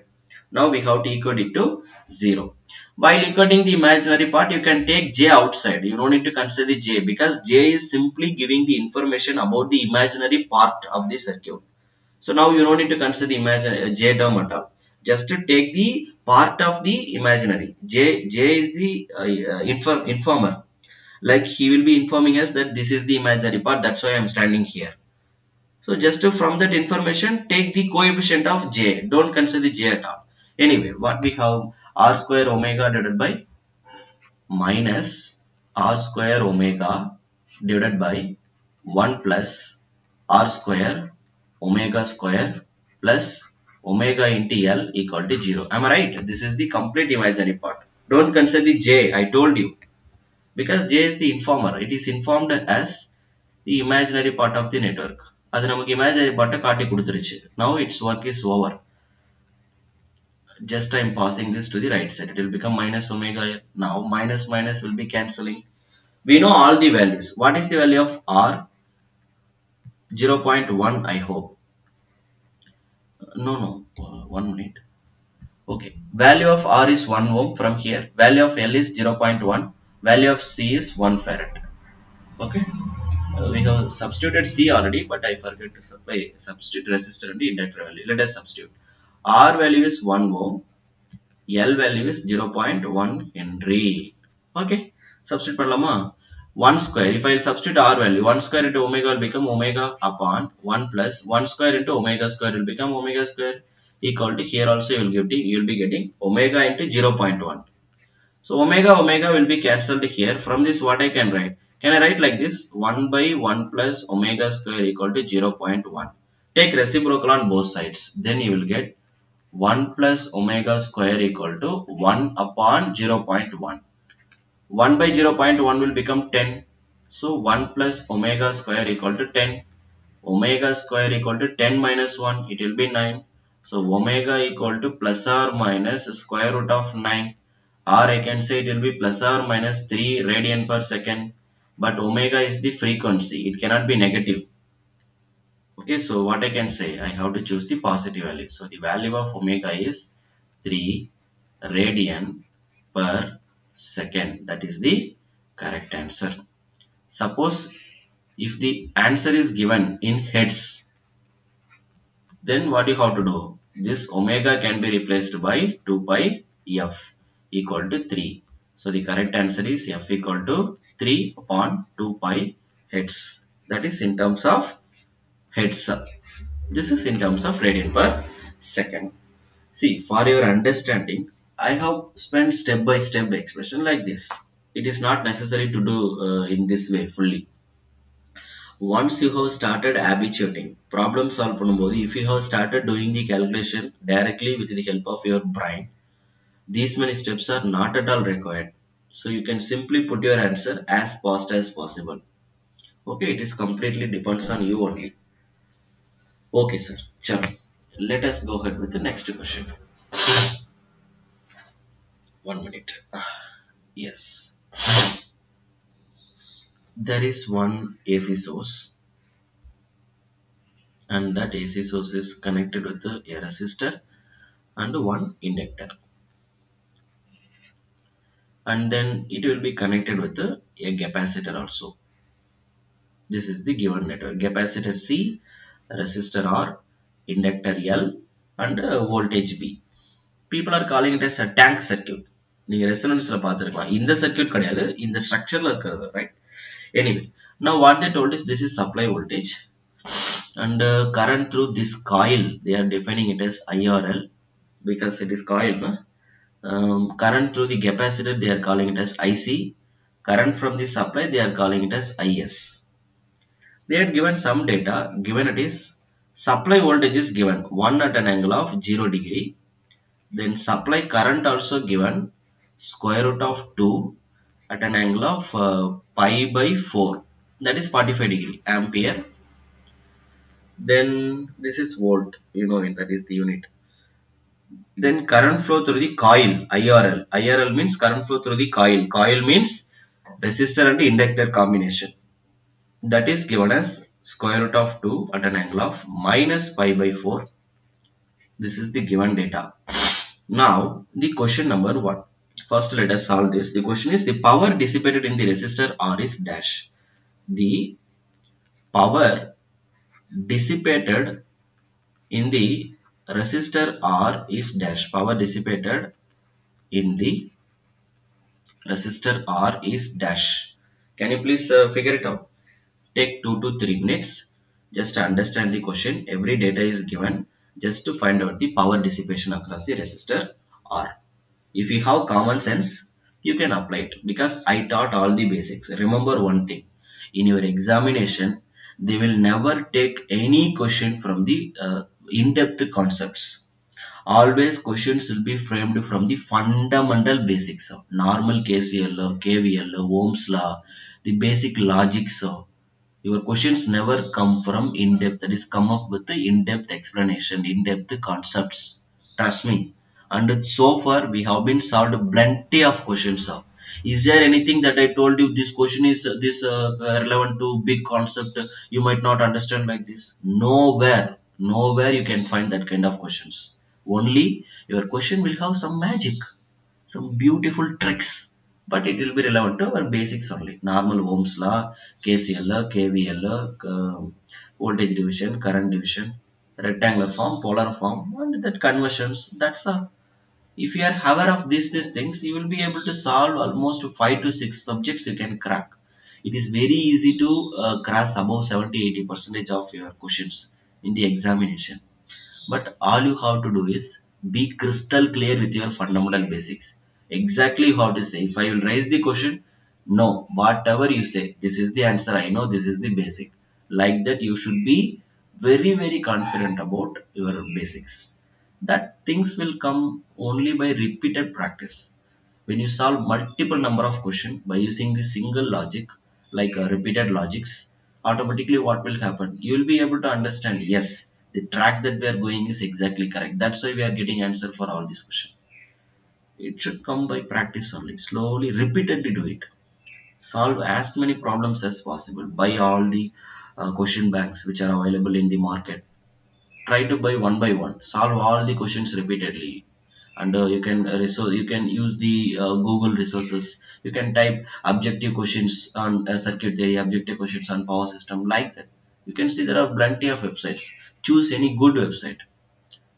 Now we have to equate it to 0. While equating the imaginary part, you can take j outside. You don't need to consider the j, because j is simply giving the information about the imaginary part of the circuit. So now you don't need to consider the imaginary j term at all. Just to take the part of the imaginary. J is the informer. Like he will be informing us that this is the imaginary part. That's why I am standing here. So just to, from that information, take the coefficient of j. Don't consider the j at all. Anyway, what we have, r square omega divided by minus r square omega divided by 1 plus r square omega square plus omega into L equal to 0. Am I right? This is the complete imaginary part. Don't consider the j, I told you. Because j is the informer. It is informed as the imaginary part of the network. அது நமக்கு imaginary part காட்டி கொடுத்துருச்சு. Now its work is over. Just I am passing this to the right side. It will become minus omega. Now minus minus will be cancelling. We know all the values. What is the value of R? 0.1, I hope. No, 1 minute. Okay. Value of R is 1 ohm from here. Value of L is 0.1. Value of C is 1 farad. Okay. We have substituted C already, but I forgot to substitute resistor and inductor value. Let us substitute. R value is 1 ohm. L value is 0.1 Henry. Okay. Substitute பண்ணலாமா? 1 square. If I substitute R value, 1 square into omega will become omega upon 1 plus 1 square into omega square will become omega square equal to, here also you will be getting omega into 0.1. So omega will be cancelled here. From this, what I can write? Can I write like this? 1 by 1 plus omega square equal to 0.1. Take reciprocal on both sides. Then you will get 1 plus omega square equal to 1 upon 0.1. 1 by 0.1 will become 10. So 1 plus omega square equal to 10. Omega square equal to 10 minus 1. It will be 9. So omega equal to plus or minus square root of 9. Or I can say it will be plus or minus 3 radian per second. But omega is the frequency. It cannot be negative. Okay, so what I can say? I have to choose the positive value. So the value of omega is 3 radian per second. That is the correct answer. Suppose if the answer is given in heads, then what you have to do? This omega can be replaced by 2 pi f equal to 3. So the correct answer is f equal to 3 upon 2 pi heads. That is in terms of heads up. This is in terms of radian per second. See, for your understanding, I have spent step by step expression like this. It is not necessary to do in this way fully. Once you have started habituating, problem solve பண்ணும்போது, if you have started doing the calculation directly with the help of your brain, these many steps are not at all required. So you can simply put your answer as fast as possible. Okay, it is completely depends on you only. Okay, sir. Chalo. Let us go ahead with the next question. 1 minute. Yes. There is one AC source, and that AC source is connected with a resistor and one inductor, and then it will be connected with a capacitor also. This is the given network: capacitor C, resistor R, inductor L, and voltage B. People are calling it as a tank circuit. நீங்க ரெசனன்ஸ்ல பார்த்திருக்கலாம். இந்த circuit கிடையாது, இந்த ஸ்ட்ரக்சர்ல இருக்கிறது, right? Anyway, now what they told is this is supply voltage, and current through this coil they are defining it as IRL because it is coil. Current through the capacitor they are calling it as IC. Current from the supply they are calling it as IS. They had given some data. Given it is supply voltage is given 1 at an angle of 0 degree. Then supply current also given square root of 2. at an angle of pi by 4, that is 45 degree ampere. Then this is volt, you know, that is the unit. Then current flow through the coil, IRL. IRL means current flow through the coil. Coil means resistor and inductor combination. That is given as square root of 2 at an angle of minus pi by 4. This is the given data. Now, the question number 1. First, let us solve this. The question is, the power dissipated in the resistor R is dash. The power dissipated in the resistor R is dash. Power dissipated in the resistor R is dash. Can you please figure it out? Take 2 to 3 minutes just to understand the question. Every data is given just to find out the power dissipation across the resistor R. If you have common sense, you can apply it because I taught all the basics. Remember one thing, in your examination, they will never take any question from the in-depth concepts. Always questions will be framed from the fundamental basics of normal KCL, KVL, Ohm's law, the basic logics. Your questions never come from in-depth, that is come up with the in-depth explanation, in-depth concepts. Trust me. And so far we have been solved plenty of questions. Is there anything that I told you this question is this relevant to big concept you might not understand like this? Nowhere. Nowhere you can find that kind of questions. Only your question will have some magic, some beautiful tricks, but it will be relevant to our basics only. Normal Ohm's law, KCL, KVL, voltage division, current division, rectangular form, polar form, and that conversions. That's all. If you are aware of these things, you will be able to solve almost 5 to 6 subjects you can crack. It is very easy to cross above 70-80% of your questions in the examination. But all you have to do is be crystal clear with your fundamental basics. Exactly how to say. If I will raise the question, no, whatever you say, this is the answer. I know this is the basic. Like that, you should be very confident about your basics. That things will come only by repeated practice. When you solve multiple number of questions by using the single logic, like repeated logics, automatically what will happen? You will be able to understand, yes, the track that we are going is exactly correct. That's why we are getting answer for all these questions. It should come by practice only. Slowly, repeatedly do it. Solve as many problems as possible. Buy all the question banks which are available in the market. Try to buy one by one. Solve all the questions repeatedly. And you can use the Google resources. You can type objective questions on circuit theory, objective questions on power system, like that. You can see there are plenty of websites. Choose any good website.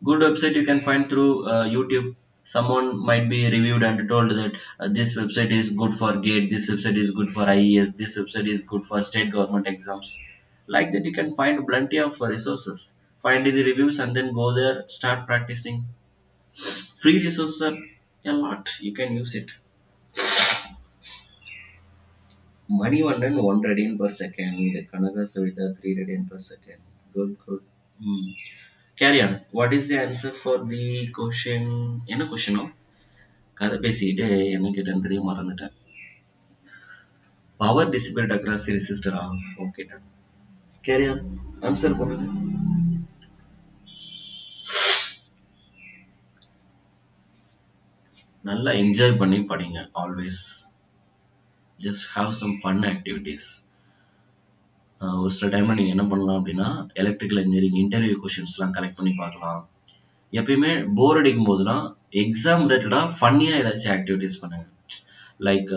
Good website you can find through YouTube. Someone might be reviewed and told that this website is good for GATE, this website is good for IES, this website is good for state government exams. Like that, you can find plenty of resources. Find the reviews and then go there, start practicing. Free resources are a lot. You can use it. Manivandan 1 radian per second. Kanaka Savita 3 radian per second. Good. Carry on. What is the answer for the question? என்ன கொஸ்டினோ கதை பேசிக்கிட்டு என்ன கேட்டேன்றதே மறந்துட்டேன். Power dissipated across the resistor. Okay, done. Carry on. Answer பண்ணுங்க. நல்லா enjoy பண்ணி படிங்க. Always just have some fun activities. ஒரு சில டைம்ல நீங்க என்ன பண்ணலாம் அப்படின்னா எலக்ட்ரிக்கல் இன்ஜினியரிங் இன்டர்வியூ கொஸ்டின்ஸ்லாம் கலெக்ட் பண்ணி பார்க்கலாம். எப்பயுமே போர் அடிக்கும் போதுலாம் எக்ஸாம் ரிலேட்டடாக ஃபன்னியாக ஏதாச்சும் ஆக்டிவிட்டீஸ் பண்ணுங்க. லைக்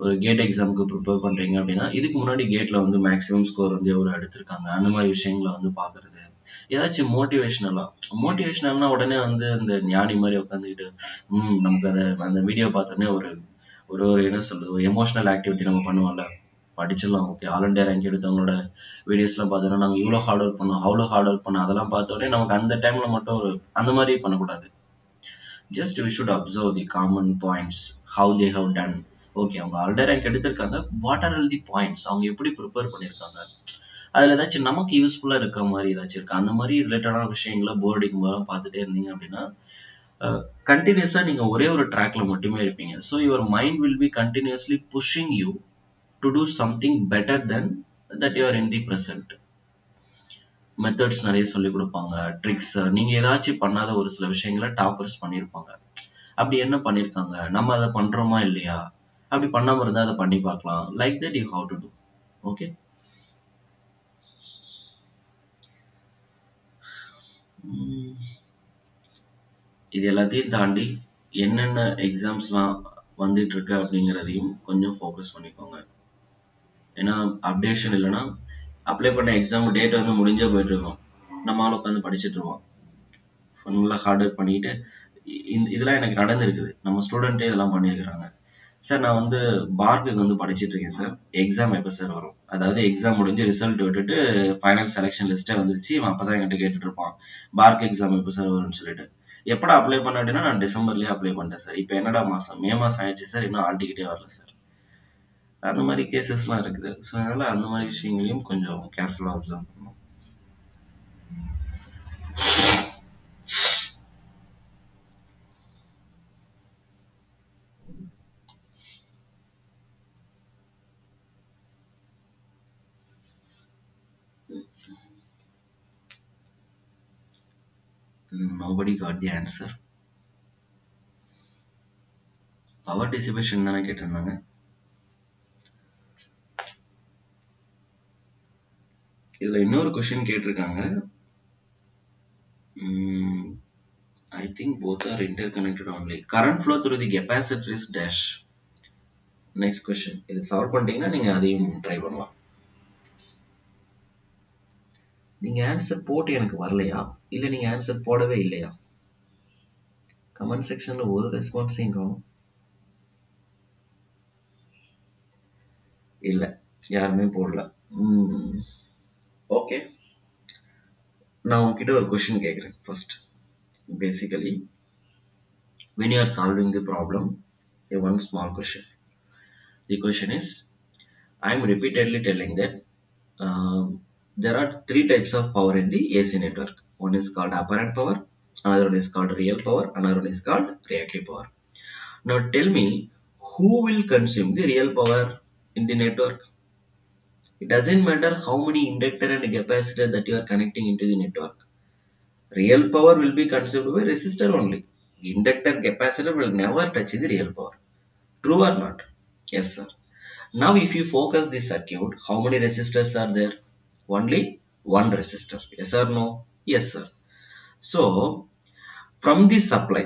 ஒரு கேட் எக்ஸாமுக்கு ப்ரிப்பேர் பண்ணுறீங்க அப்படின்னா இதுக்கு முன்னாடி கேட்டில் வந்து மேக்ஸிமம் ஸ்கோர் வந்து எவ்வளோ எடுத்திருக்காங்க அந்த மாதிரி விஷயங்களை வந்து பார்க்குறது. ஏதாச்சும் மோட்டிவேஷ்னல்னா உடனே வந்து அந்த ஞானி மாதிரி உட்காந்துக்கிட்டு நமக்கு அந்த வீடியோ பார்த்தோன்னே ஒரு என்ன சொல்றது, ஒரு எமோஷனல் ஆக்டிவிட்டி நம்ம பண்ணுவோம்ல, படிச்சிடலாம். ஓகே, ஆல் இண்டியா ரேங்க் எடுத்தவங்களோட வீடியோஸ்லாம் பார்த்தோன்னா நாங்கள் இவ்வளோ ஹார்ட் ஒர்க் பண்ணோம், அவ்வளோ ஹார்ட் ஒர்க் பண்ணோம், அதெல்லாம் பார்த்தோன்னே நமக்கு அந்த டைமில் மட்டும் அந்த மாதிரி பண்ணக்கூடாது. Just we should observe the common points, how they have done. Okay, அவங்க ஆல் இண்டியா ரேங்க் எடுத்திருக்காங்க, what are all the points, அவங்க எப்படி ப்ரிப்பேர் பண்ணியிருக்காங்க, அதில் ஏதாச்சும் நமக்கு யூஸ்ஃபுல்லாக இருக்க மாதிரி ஏதாச்சும் இருக்கா, அந்த மாதிரி ரிலேட்டடான விஷயங்களை போர் அடிக்கும் போது பார்த்துட்டே இருந்தீங்க அப்படின்னா கண்டினியூஸாக நீங்கள் ஒரே ஒரு ட்ராக்ல மட்டுமே இருப்பீங்க. So your mind will be continuously pushing you to do something better then that you're in the present. Methods நிறைய சொல்லிக் கொடுப்பாங்க, ட்ரிக்ஸ். நீங்கள் ஏதாச்சும் பண்ணாத ஒரு சில விஷயங்களை டாப்பர்ஸ் பண்ணியிருப்பாங்க. அப்படி என்ன பண்ணியிருக்காங்க, நம்ம அதை பண்ணுறோமா இல்லையா, அப்படி பண்ணாமல் இருந்தால் அதை பண்ணி பார்க்கலாம். Like that you have to do. Okay. இது எல்லாத்தையும் தாண்டி என்னென்ன எக்ஸாம்ஸ்லாம் வந்துட்டு இருக்கு அப்படிங்கிறதையும் கொஞ்சம் ஃபோக்கஸ் பண்ணிக்கோங்க. ஏன்னா அப்டேஷன் இல்லைன்னா அப்ளை பண்ண எக்ஸாம் டேட் வந்து முடிஞ்சே போயிட்டு இருக்கோம், நம்மளால உட்காந்து படிச்சுட்டு இருக்கோம். ஃபுல்லாக ஹார்ட் ஒர்க் பண்ணிட்டு இதெல்லாம் எனக்கு நடந்திருக்குது. நம்ம ஸ்டூடெண்ட்டே இதெல்லாம் பண்ணியிருக்கிறாங்க. சார் நான் வந்து பார்க்குக்கு வந்து படிச்சுட்டு இருக்கேன் சார், எக்ஸாம் எப்போ சார் வரும், அதாவது எக்ஸாம் முடிஞ்சு ரிசல்ட் விட்டுட்டு ஃபைனல் செலெக்ஷன் லிஸ்ட்டே வந்துருச்சு, இவன் அப்போ தான் என்கிட்ட கேட்டுட்டு இருப்பான் பார்க் எக்ஸாம் எப்போ சார் வரும்னு சொல்லிட்டு. எப்படா அப்ளை பண்ண அப்படின்னா நான் டிசம்பர்லேயே அப்ளை பண்ணிட்டேன் சார், இப்போ என்னடா மாதம், மே மாதம் ஆயிடுச்சு சார், இன்னும் ஆல் டிக்கெட்டே வரல சார். அந்த மாதிரி கேசஸ்லாம் இருக்குது. ஸோ அதனால் அந்த மாதிரி விஷயங்களையும் கொஞ்சம் கேர்ஃபுல்லாக அப்சர்வ் பண்ணணும். Nobody got the answer. Power dissipation தானே கேட்டிருந்தாங்க. இதுல இன்னொரு கொஸ்டின் கேட்டிருக்காங்க. I think both are interconnected only. Current flow through the capacitor is dash. Next question. இது சால்வ் பண்ணிட்டீங்கன்னா நீங்க அதையும் ட்ரை பண்ணலாம். நீங்க ஆன்சர் போட்டு எனக்கு வரலையா, இல்ல நீங்க ஆன்சர் போடவே இல்லையா? கமெண்ட் செக்ஷன்ல ஒரு ரெஸ்பான்ஸையும் காணும். இல்ல, யாருமே போடல. ஓகே, நான் உங்ககிட்ட ஒரு கொஸ்டின் கேட்குறேன். First, basically when you are solving the problem, a one small question. The question is, I am repeatedly telling that there are three types of power in the AC network. One is called apparent power, another one is called real power, another one is called reactive power. Now tell me, who will consume the real power in the network? It doesn't matter how many inductor and capacitor that you are connecting into the network. Real power will be consumed by resistor only. Inductor capacitor will never touch the real power. True or not? Yes sir. Now if you focus this circuit, how many resistors are there? Only one resistor. Yes or no? Yes sir. So from the supply,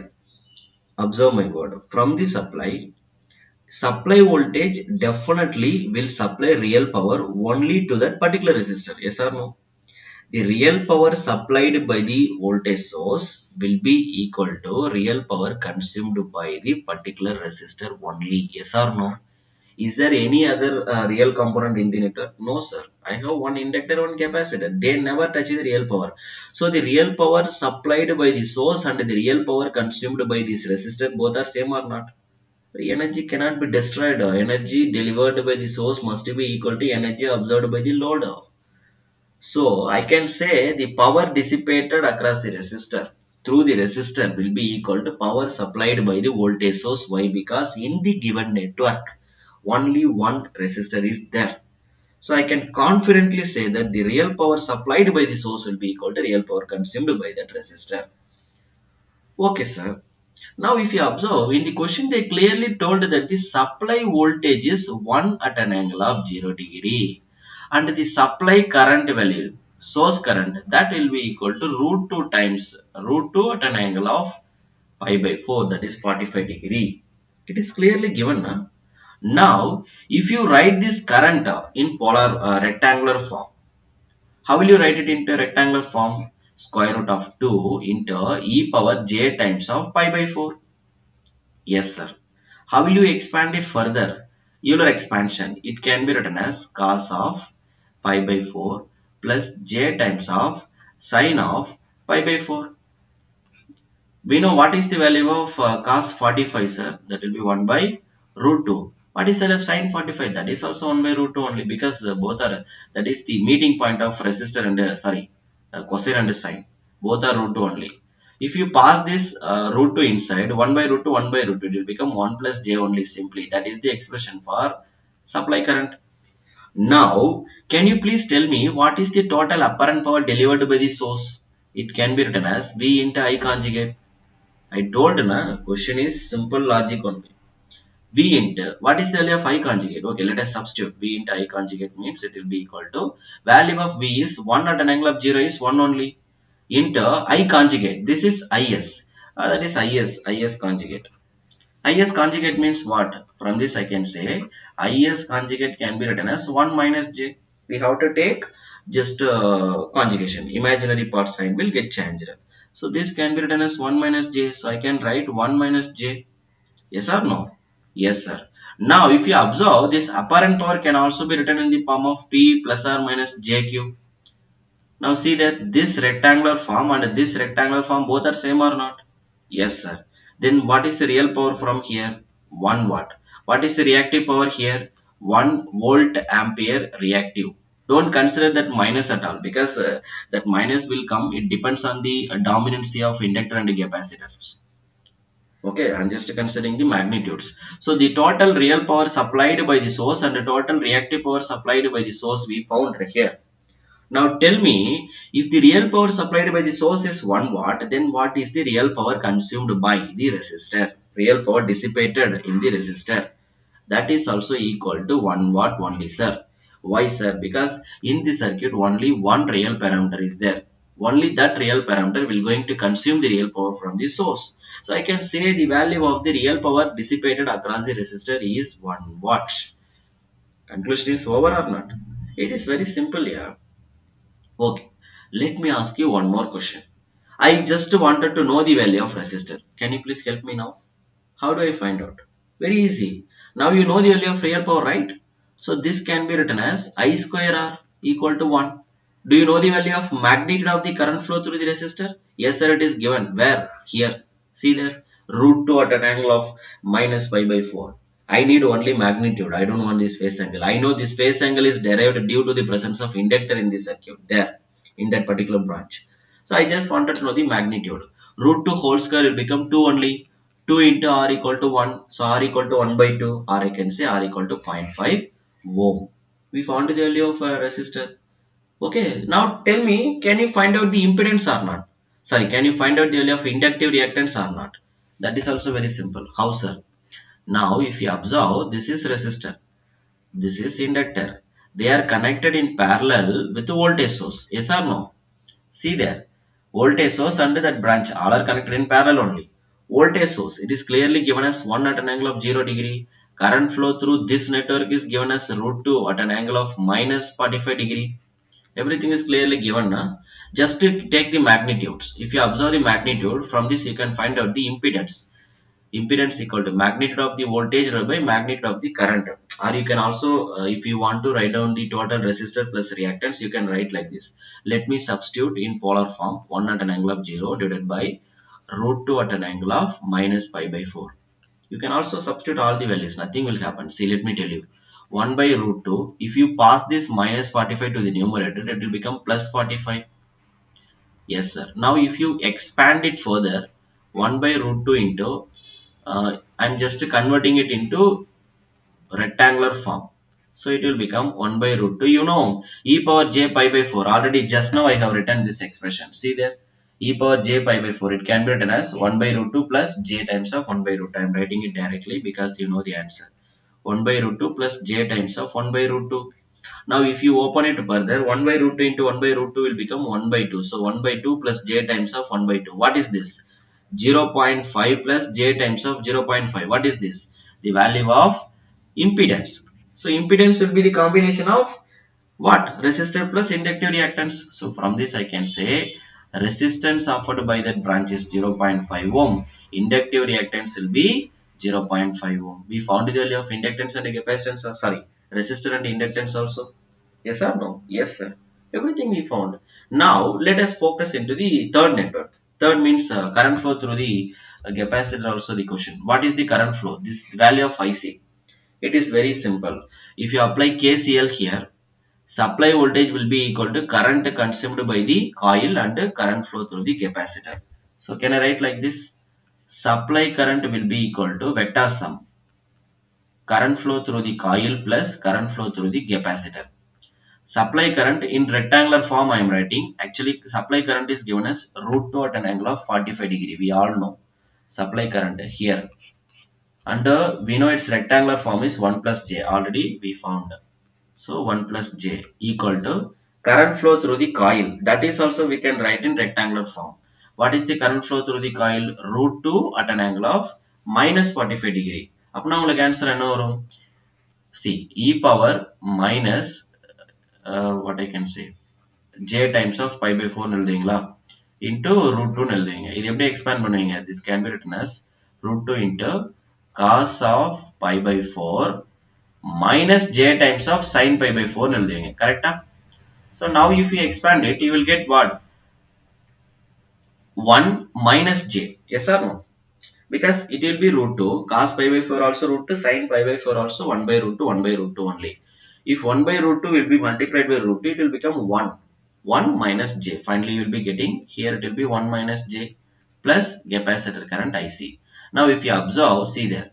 observe my word, from the supply voltage definitely will supply real power only to that particular resistor. Yes or no? The real power supplied by the voltage source will be equal to real power consumed by the particular resistor only. Yes or no? Is there any other real component in the network? No sir. I have one inductor, one capacitor. They never touch the real power. So the real power supplied by the source and the real power consumed by this resistor, both are same or not? The energy cannot be destroyed. Energy delivered by the source must be equal to energy absorbed by the load. So I can say the power dissipated across the resistor through the resistor will be equal to power supplied by the voltage source. Why? Because in the given network only one resistor is there. So I can confidently say that the real power supplied by the source will be equal to real power consumed by that resistor. Okay sir. Now if you observe in the question, they clearly told that the supply voltage is 1 at an angle of 0 degree and the supply current value, source current, that will be equal to root 2 times root 2 at an angle of pi by 4, that is 45 degree. It is clearly given. Now if you write this current in polar rectangular form, how will you write it into rectangular form? Square root of 2 into e power j times of pi by 4. Yes sir. How will you expand it further? Euler expansion. It can be written as cos of pi by 4 plus j times of sine of pi by 4. We know what is the value of cos 45 sir. That will be 1 by root 2. What is the value of sine 45? That is also 1 by root 2 only, because both are, that is the meeting point of resistor and cosine and sine. Both are root 2 only. If you pass this root 2 inside, 1 by root 2, 1 by root 2, it will become 1 plus j only simply. That is the expression for supply current. Now, can you please tell me what is the total apparent power delivered by the source? It can be written as V into I conjugate. I told na, question is simple logic only. V into, what is the value of I conjugate? Okay, let us substitute. V into I conjugate means it will be equal to, value of V is 1 at an angle of 0 is 1 only, into I conjugate. This is Is. That is Is conjugate. Is conjugate means what? From this I can say Is conjugate can be written as 1 minus j. We have to take just conjugation. Imaginary part sign will get changed. So this can be written as 1 minus j. So I can write 1 minus j. Yes or no? Yes sir. Now if you observe, this apparent power can also be written in the form of P plus or minus jq. Now see that this rectangular form and this rectangular form both are same or not? Yes sir. Then what is the real power from here? 1 watt. What is the reactive power here? 1 volt ampere reactive. Don't consider that minus at all, because that minus will come. It depends on the dominancy of inductor and capacitors. Okay, I'm just considering the magnitudes. So the total real power supplied by the source and the total reactive power supplied by the source we found here. Now tell me, if the real power supplied by the source is 1 watt, then what is the real power consumed by the resistor? Real power dissipated in the resistor. That is also equal to 1 watt only, sir. Why, sir? Because in the circuit only one real parameter is there. Only that real parameter will going to consume the real power from the source. So I can say the value of the real power dissipated across the resistor is 1 watt. Conclusion is over or not? It is very simple here. Okay, let me ask you one more question. I just wanted to know the value of resistor. Can you please help me now? How do I find out? Very easy. Now you know the value of real power, right? So this can be written as I square R equal to 1. Do you know the value of magnitude of the current flow through the resistor? Yes sir, it is given. Where? Here. See there. Root 2 at an angle of minus pi by 4. I need only magnitude. I don't want this phase angle. I know this phase angle is derived due to the presence of inductor in the circuit there in that particular branch. So I just wanted to know the magnitude. Root 2 whole square will become 2 only. 2 into R equal to 1. So R equal to 1 by 2. Or I can say R equal to 0.5 ohm. We found the value of a resistor. Okay. Now tell me, can you find out the impedance or not? Sorry, can you find out the value of inductive reactance or not? That is also very simple. How, sir? Now if you observe, this is resistor. This is inductor. They are connected in parallel with the voltage source. Yes or no? See there. Voltage source and that branch all are connected in parallel only. Voltage source, it is clearly given as 1 at an angle of 0 degree. Current flow through this network is given as root 2 at an angle of minus 45 degree. Everything is clearly given now. Just to take the magnitudes. If you observe the magnitude, from this you can find out the impedance. Impedance equal to magnitude of the voltage divided by magnitude of the current. Or you can also, if you want to write down the total resistor plus reactance, you can write like this. Let me substitute in polar form 1 at an angle of 0 divided by root 2 at an angle of minus pi by 4. You can also substitute all the values. Nothing will happen. See, let me tell you. 1 by root 2. If you pass this minus 45 to the numerator, it will become plus 45. Yes, sir. Now, if you expand it further, 1 by root 2 into I'm just converting it into rectangular form. So it will become 1 by root 2. You know, e power j pi by 4. Already just now I have written this expression. See there. E power j pi by 4. It can be written as 1 by root 2 plus j times of 1 by root 2. I am writing it directly because you know the answer. 1 by root 2 plus j times of 1 by root 2. Now if you open it further, 1 by root 2 into 1 by root 2 will become 1 by 2. So 1 by 2 plus j times of 1 by 2. What is this? 0.5 plus j times of 0.5. What is this? The value of impedance. So impedance will be the combination of what? Resistor plus inductive reactance. So from this I can say resistance offered by that branch is 0.5 ohm. Inductive reactance will be 0.5 ohm. We found the value of inductance and capacitance. Sorry, resistor and inductance also. Yes or no? Yes sir. Everything we found. Now let us focus into the third network. Third means current flow through the capacitor. Also the question. What is the current flow? This value of IC. It is very simple. If you apply KCL here, supply voltage will be equal to current consumed by the coil and current flow through the capacitor. So can I write like this? Supply current will be equal to vector sum current flow through the coil plus current flow through the capacitor. Supply current in rectangular form I am writing. Actually supply current is given as root 2 at an angle of 45 degree. We all know supply current here. And we know its rectangular form is 1 plus j. Already we found. So 1 plus j equal to current flow through the coil. That is also we can write in rectangular form. What is the current flow through the coil? Root 2 at an angle of minus 45 degree. Apna உங்களுக்கு answer என்ன வரும்? See, e power minus what I can say j times of pi by 4 எழுதுவீங்களா into root 2 எழுதுவீங்க. இது எப்படி expand பண்ணுவீங்க? This can be written as root 2 into cos of pi by 4 minus j times of sin pi by 4 எழுதுவீங்க. Correct? So now if you expand it, you will get what? 1 minus j. Yes or no? Because it will be root 2, cos pi by 4 also root 2, sin pi by 4 also 1 by root 2, 1 by root 2 only. If 1 by root 2 will be multiplied by root 2, it will become 1. 1 minus j. Finally, you will be getting, here it will be 1 minus j plus capacitor current IC. Now, if you observe, see there,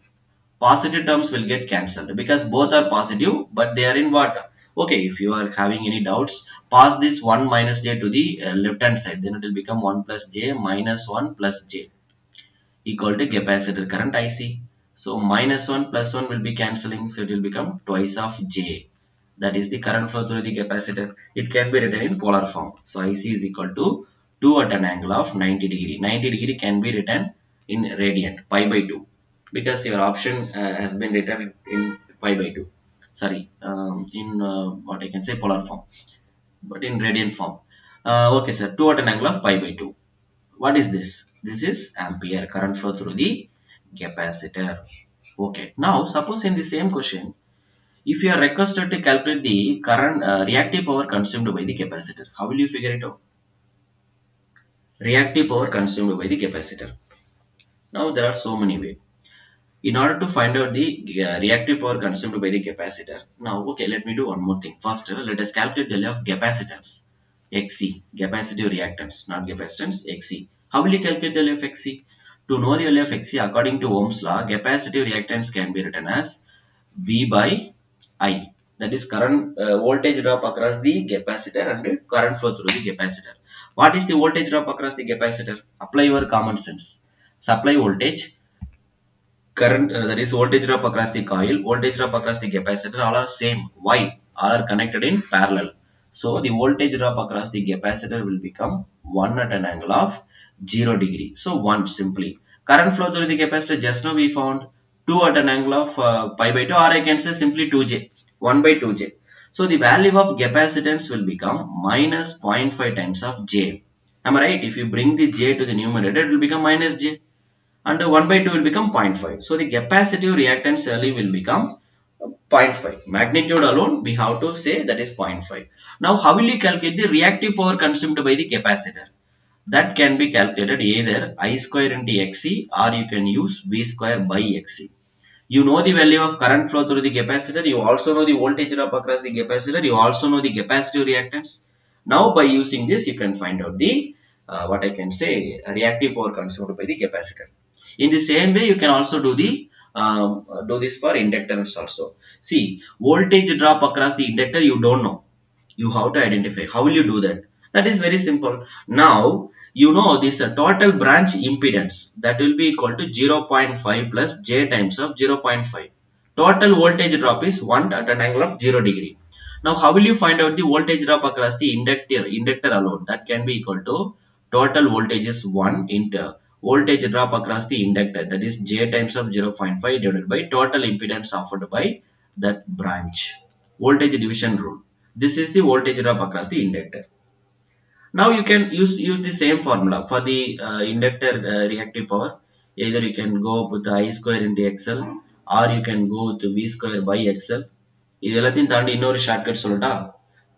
positive terms will get cancelled because both are positive, but they are in what? Okay, if you are having any doubts, pass this 1 minus j to the left hand side. Then it will become 1 plus j minus 1 plus j equal to capacitor current IC. So minus 1 plus 1 will be cancelling. So it will become twice of j. That is the current flow through the capacitor. It can be written in polar form. So IC is equal to 2 at an angle of 90 degree. 90 degree can be written in radian, pi by 2. Because your option has been written in pi by 2. Sorry, in what I can say polar form. But in radian form. Okay sir, 2 at an angle of pi by 2. What is this? This is ampere, current flow through the capacitor. Okay. Now, suppose in the same question, if you are requested to calculate the current reactive power consumed by the capacitor, how will you figure it out? Reactive power consumed by the capacitor. Now, there are so many ways. In order to find out the reactive power consumed by the capacitor, now, okay, let me do one more thing. First, let us calculate the value of capacitance. Xc, capacitive reactance, not capacitance, Xc. How will you calculate the value of Xc? To know the value of Xc, according to Ohm's law, capacitive reactance can be written as V by I. That is current voltage drop across the capacitor and current flow through the capacitor. What is the voltage drop across the capacitor? Apply your common sense. Supply voltage, current that is voltage drop across the coil, voltage drop across the capacitor, all are same. Why? All are connected in parallel. So the voltage drop across the capacitor will become 1 at an angle of 0 degree. So 1 simply. Current flow through the capacitor, just now we found 2 at an angle of pi by 2, or I can say simply 2j, 1 by 2j. So the value of capacitance will become minus 0.5 times of j. Am I right? If you bring the j to the numerator, it will become minus j. And 1 by 2 will become 0.5. So the capacitive reactance value will become 0.5. Magnitude alone we have to say that is 0.5. Now how will you calculate the reactive power consumed by the capacitor? That can be calculated either I square into Xc or you can use V square by Xc. You know the value of current flow through the capacitor. You also know the voltage drop across the capacitor. You also know the capacitive reactance. Now by using this you can find out the what I can say reactive power consumed by the capacitor. In the same way, you can also do this for inductors also. See, voltage drop across the inductor you don't know. You have to identify. How will you do that? That is very simple. Now, you know this total branch impedance that will be equal to 0.5 plus j times of 0.5. Total voltage drop is 1 at an angle of 0 degree. Now, how will you find out the voltage drop across the inductor alone? That can be equal to total voltage is 1 into voltage drop across the inductor, that is j times of 0.5 divided by total impedance offered by that branch. Voltage division rule. This is the voltage drop across the inductor. Now you can use the same formula for the inductor reactive power. Either you can go with I square into XL or you can go with V square by XL. இதெல்லாத்தையும் தாண்டி இன்னொரு shortcut சொல்லட்டா?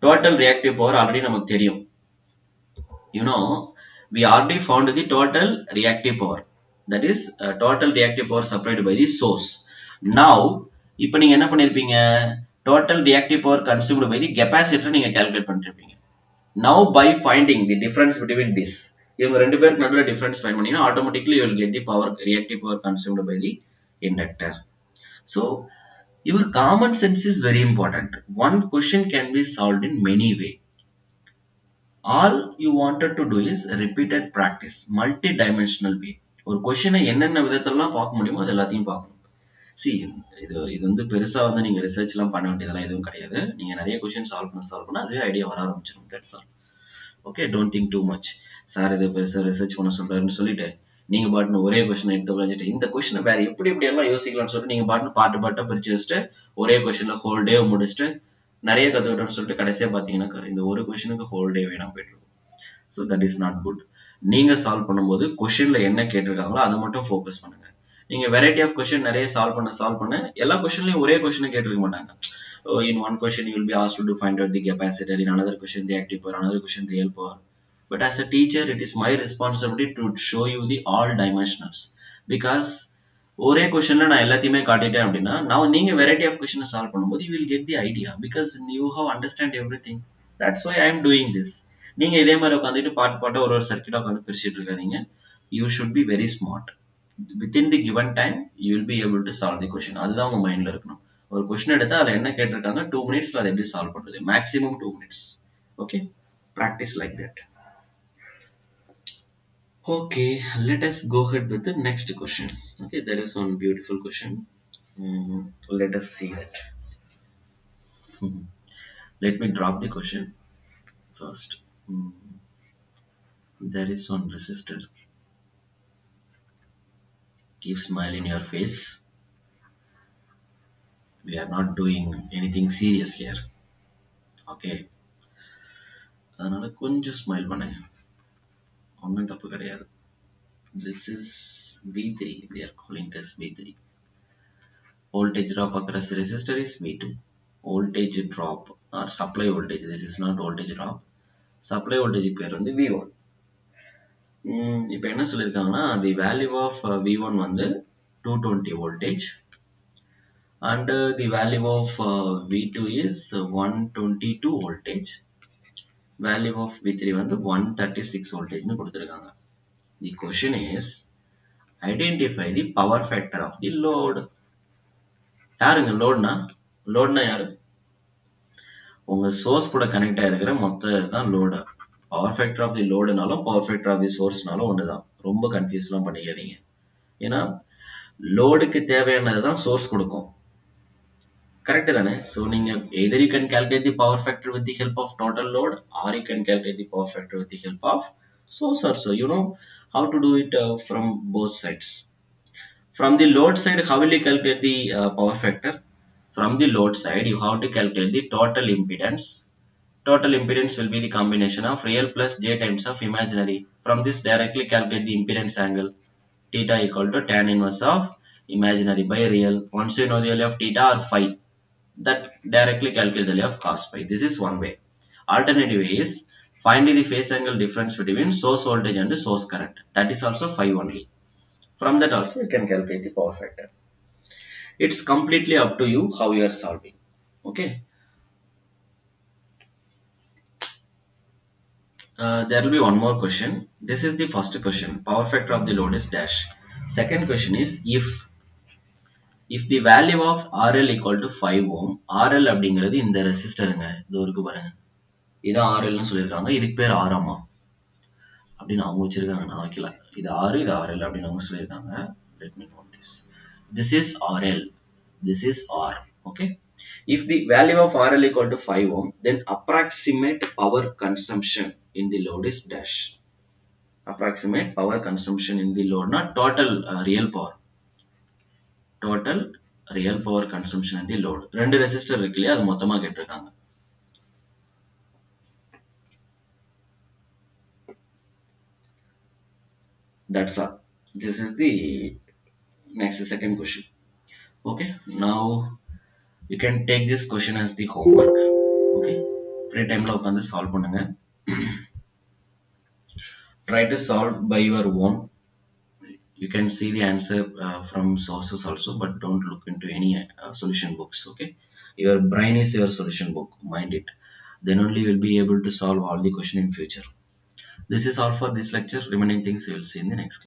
Total reactive power already நமக்கு தெரியும். You know, we already found the total reactive power. That is total reactive power supplied by the source. Now, இப்போ நீங்க என்ன பண்ணிருப்பீங்க? Total reactive power consumed by the capacitor நீங்க calculate பண்ணிருப்பீங்க. Now by finding the difference between this, இவங்க ரெண்டு பேருக்கு நடுவில் டிஃபரன்ஸ் ஃபைண்ட் பண்ணீங்கன்னா automatically you will get the power reactive power consumed by the inductor. So your common sense is very important. One question can be solved in many ways. All you wanted to do is repeated practice, multi-dimensional way. ஒரு கொஷினை என்னென்ன விதத்திலலாம் பார்க்க முடியுமோ அது எல்லாத்தையும் பார்க்கணும். C இது வந்து பெருசாக வந்து நீங்கள் ரிசர்ச்லாம் பண்ண வேண்டியதெல்லாம் எதுவும் கிடையாது. நீங்கள் நிறைய கொஷின் சால்வ் பண்ண அதுவே ஐடியா வர ஆரம்பிச்சிடும். That's all. Okay, don't think too much. Sir இது பெருசாக ரிசர்ச் பண்ண சொல்கிறாருன்னு சொல்லிட்டு நீங்கள் பாட்டுன்னு ஒரே கொஸ்டின் எடுத்து வச்சுட்டு இந்த கொஸ்டினை வேறு எப்படி எல்லாம் யோசிக்கலாம்னு சொல்லிட்டு நீங்கள் பாட்டுன்னு பாட்டாக பிரித்து வச்சுட்டு ஒரே கொஸ்டினில் ஹோல் டே முடிச்சுட்டு நிறைய கற்றுக்கிட்டோன்னு சொல்லிட்டு கடைசியாக பார்த்தீங்கன்னா இந்த ஒரு கொஸ்டினுக்கு ஹோல் டே வேணாம் போயிட்டு இருக்கும். So that is not good. நீங்கள் சால்வ் பண்ணும்போது கொஸ்டினில் என்ன கேட்டிருக்காங்களோ அதை மட்டும் ஃபோக்கஸ் பண்ணுங்க. நீங்கள் வெரைட்டி ஆஃப் கொஸ்டின் நிறைய சால்வ் பண்ண எல்லா கொஸ்டின்லையும் ஒரே கொஸ்டினை கேட்டிருக்க மாட்டாங்க. In one question you will be asked to find out the capacitor, in another question the active power, another question real power. But as a teacher it is my responsibility to show you the all dimensionals, because ஒரே கொஸ்டின்ல நான் எல்லாத்தையுமே காட்டிட்டேன் அப்படின்னா now நீங்க variety of கொஸ்டினை solve பண்ணும்போது you will get the idea because you have understand everything. That's why I am doing this. நீங்க இதே மாதிரி உட்காந்துட்டு பாட்டா ஒரு சர்க்கியூட்டா உட்காந்து பிரிச்சுட்டு இருக்காதீங்க. You should be very smart. Within the given time you will be able to solve the question. அதுதான் உங்க மைண்ட்ல இருக்கணும். ஒரு கொஸ்டின் எடுத்தா அதில் என்ன கேட்டிருக்காங்க 2 minutesல அதை எப்படி சால்வ் பண்றது, maximum 2 minutes. Okay, practice like that. Okay, let us go ahead with the next question. Okay, there is one beautiful question. Let us see that. Let me drop the question first. There is one resistor. Keep smile in your face. We are not doing anything serious here. Okay, அதனால கொஞ்சம் smile பண்ணுங்க, ஒன்றும் தப்பு கிடையாது. This is V3. They are calling it as V3. Voltage drop across the resistor is V2. Voltage drop or supply voltage. This is not voltage drop. Supply voltage பேர் வந்து V1. இப்போ என்ன சொல்லியிருக்காங்கன்னா the value of V1 வந்து 220 voltage and the value of V2 is 122 voltage. Value of V3 வந்து 136 voltage னு கொடுத்திருக்காங்க. The question is identify the power factor of the load. யாருங்க லோட்னா யாரு? உங்க சோர்ஸ் கூட கனெக்ட் ஆயிருக்கிற மொத்த தான் load. Power factor of the லோடுனாலும் பவர் ஃபேக்டர் ஆஃப் தி சோர்ஸ்னாலும் ஒண்ணுதான். ரொம்ப கன்ஃபியூஸ்லாம் பண்ணிக்காதீங்க. ஏன்னா லோடுக்கு தேவையானதுதான் சோர்ஸ் கொடுக்கும். கரெக்ட் தானே? ஸோ நீங்க either you can calculate the power factor with the help of total load or you can calculate the power factor with the help of source also. You know how to do it from both sides. From the load side, how will you calculate the power factor? From the load side, you have to calculate the total impedance. Total impedance will be the combination of real plus j times of imaginary. From this, directly calculate the impedance angle. Theta equal to tan inverse of imaginary by real. Once you know the value of theta or phi, that directly calculate the value of cos phi. This is one way. Alternative way is find the phase angle difference between source voltage and source current. That is also phi only. From that also you can calculate the power factor. It's completely up to you how you are solving. Okay. There will be one more question. This is the first question. Power factor of the load is dash. Second question is if the value of RL equal to 5 ohm, RL அப்படிங்கிறது இந்த ரெசிஸ்டருங்க, இது இருக்கு பாருங்க, இதான் RLன்னு சொல்லியிருக்காங்க. இதுக்கு பேர் ஆரமா அப்படின்னு அவங்க வச்சிருக்காங்க, நான் வைக்கல. இது R, இது RL அப்படின்னு அவங்க சொல்லியிருக்காங்க. Let me note this. This is RL. This is R. Okay. If the value of RL equal to 5 ohm, then approximate power consumption in the load is dash. Approximate power consumption in the load, not total real power. Total real power consumption in the load. ரெண்டு resistor இருக்கு இல்லையா, அது மொத்தமா கேட்டிருக்காங்க. That's all. This is the next second question. Okay, now you can take this question as the homework. Okay, free time la ukkandu solve பண்ணுங்க. Try to solve by your own. You can see the answer from sources also, but don't look into any solution books. Okay, your brain is your solution book, mind it. Then only you will be able to solve all the question in future. This is all for this lecture. Remaining things we will see in the next class.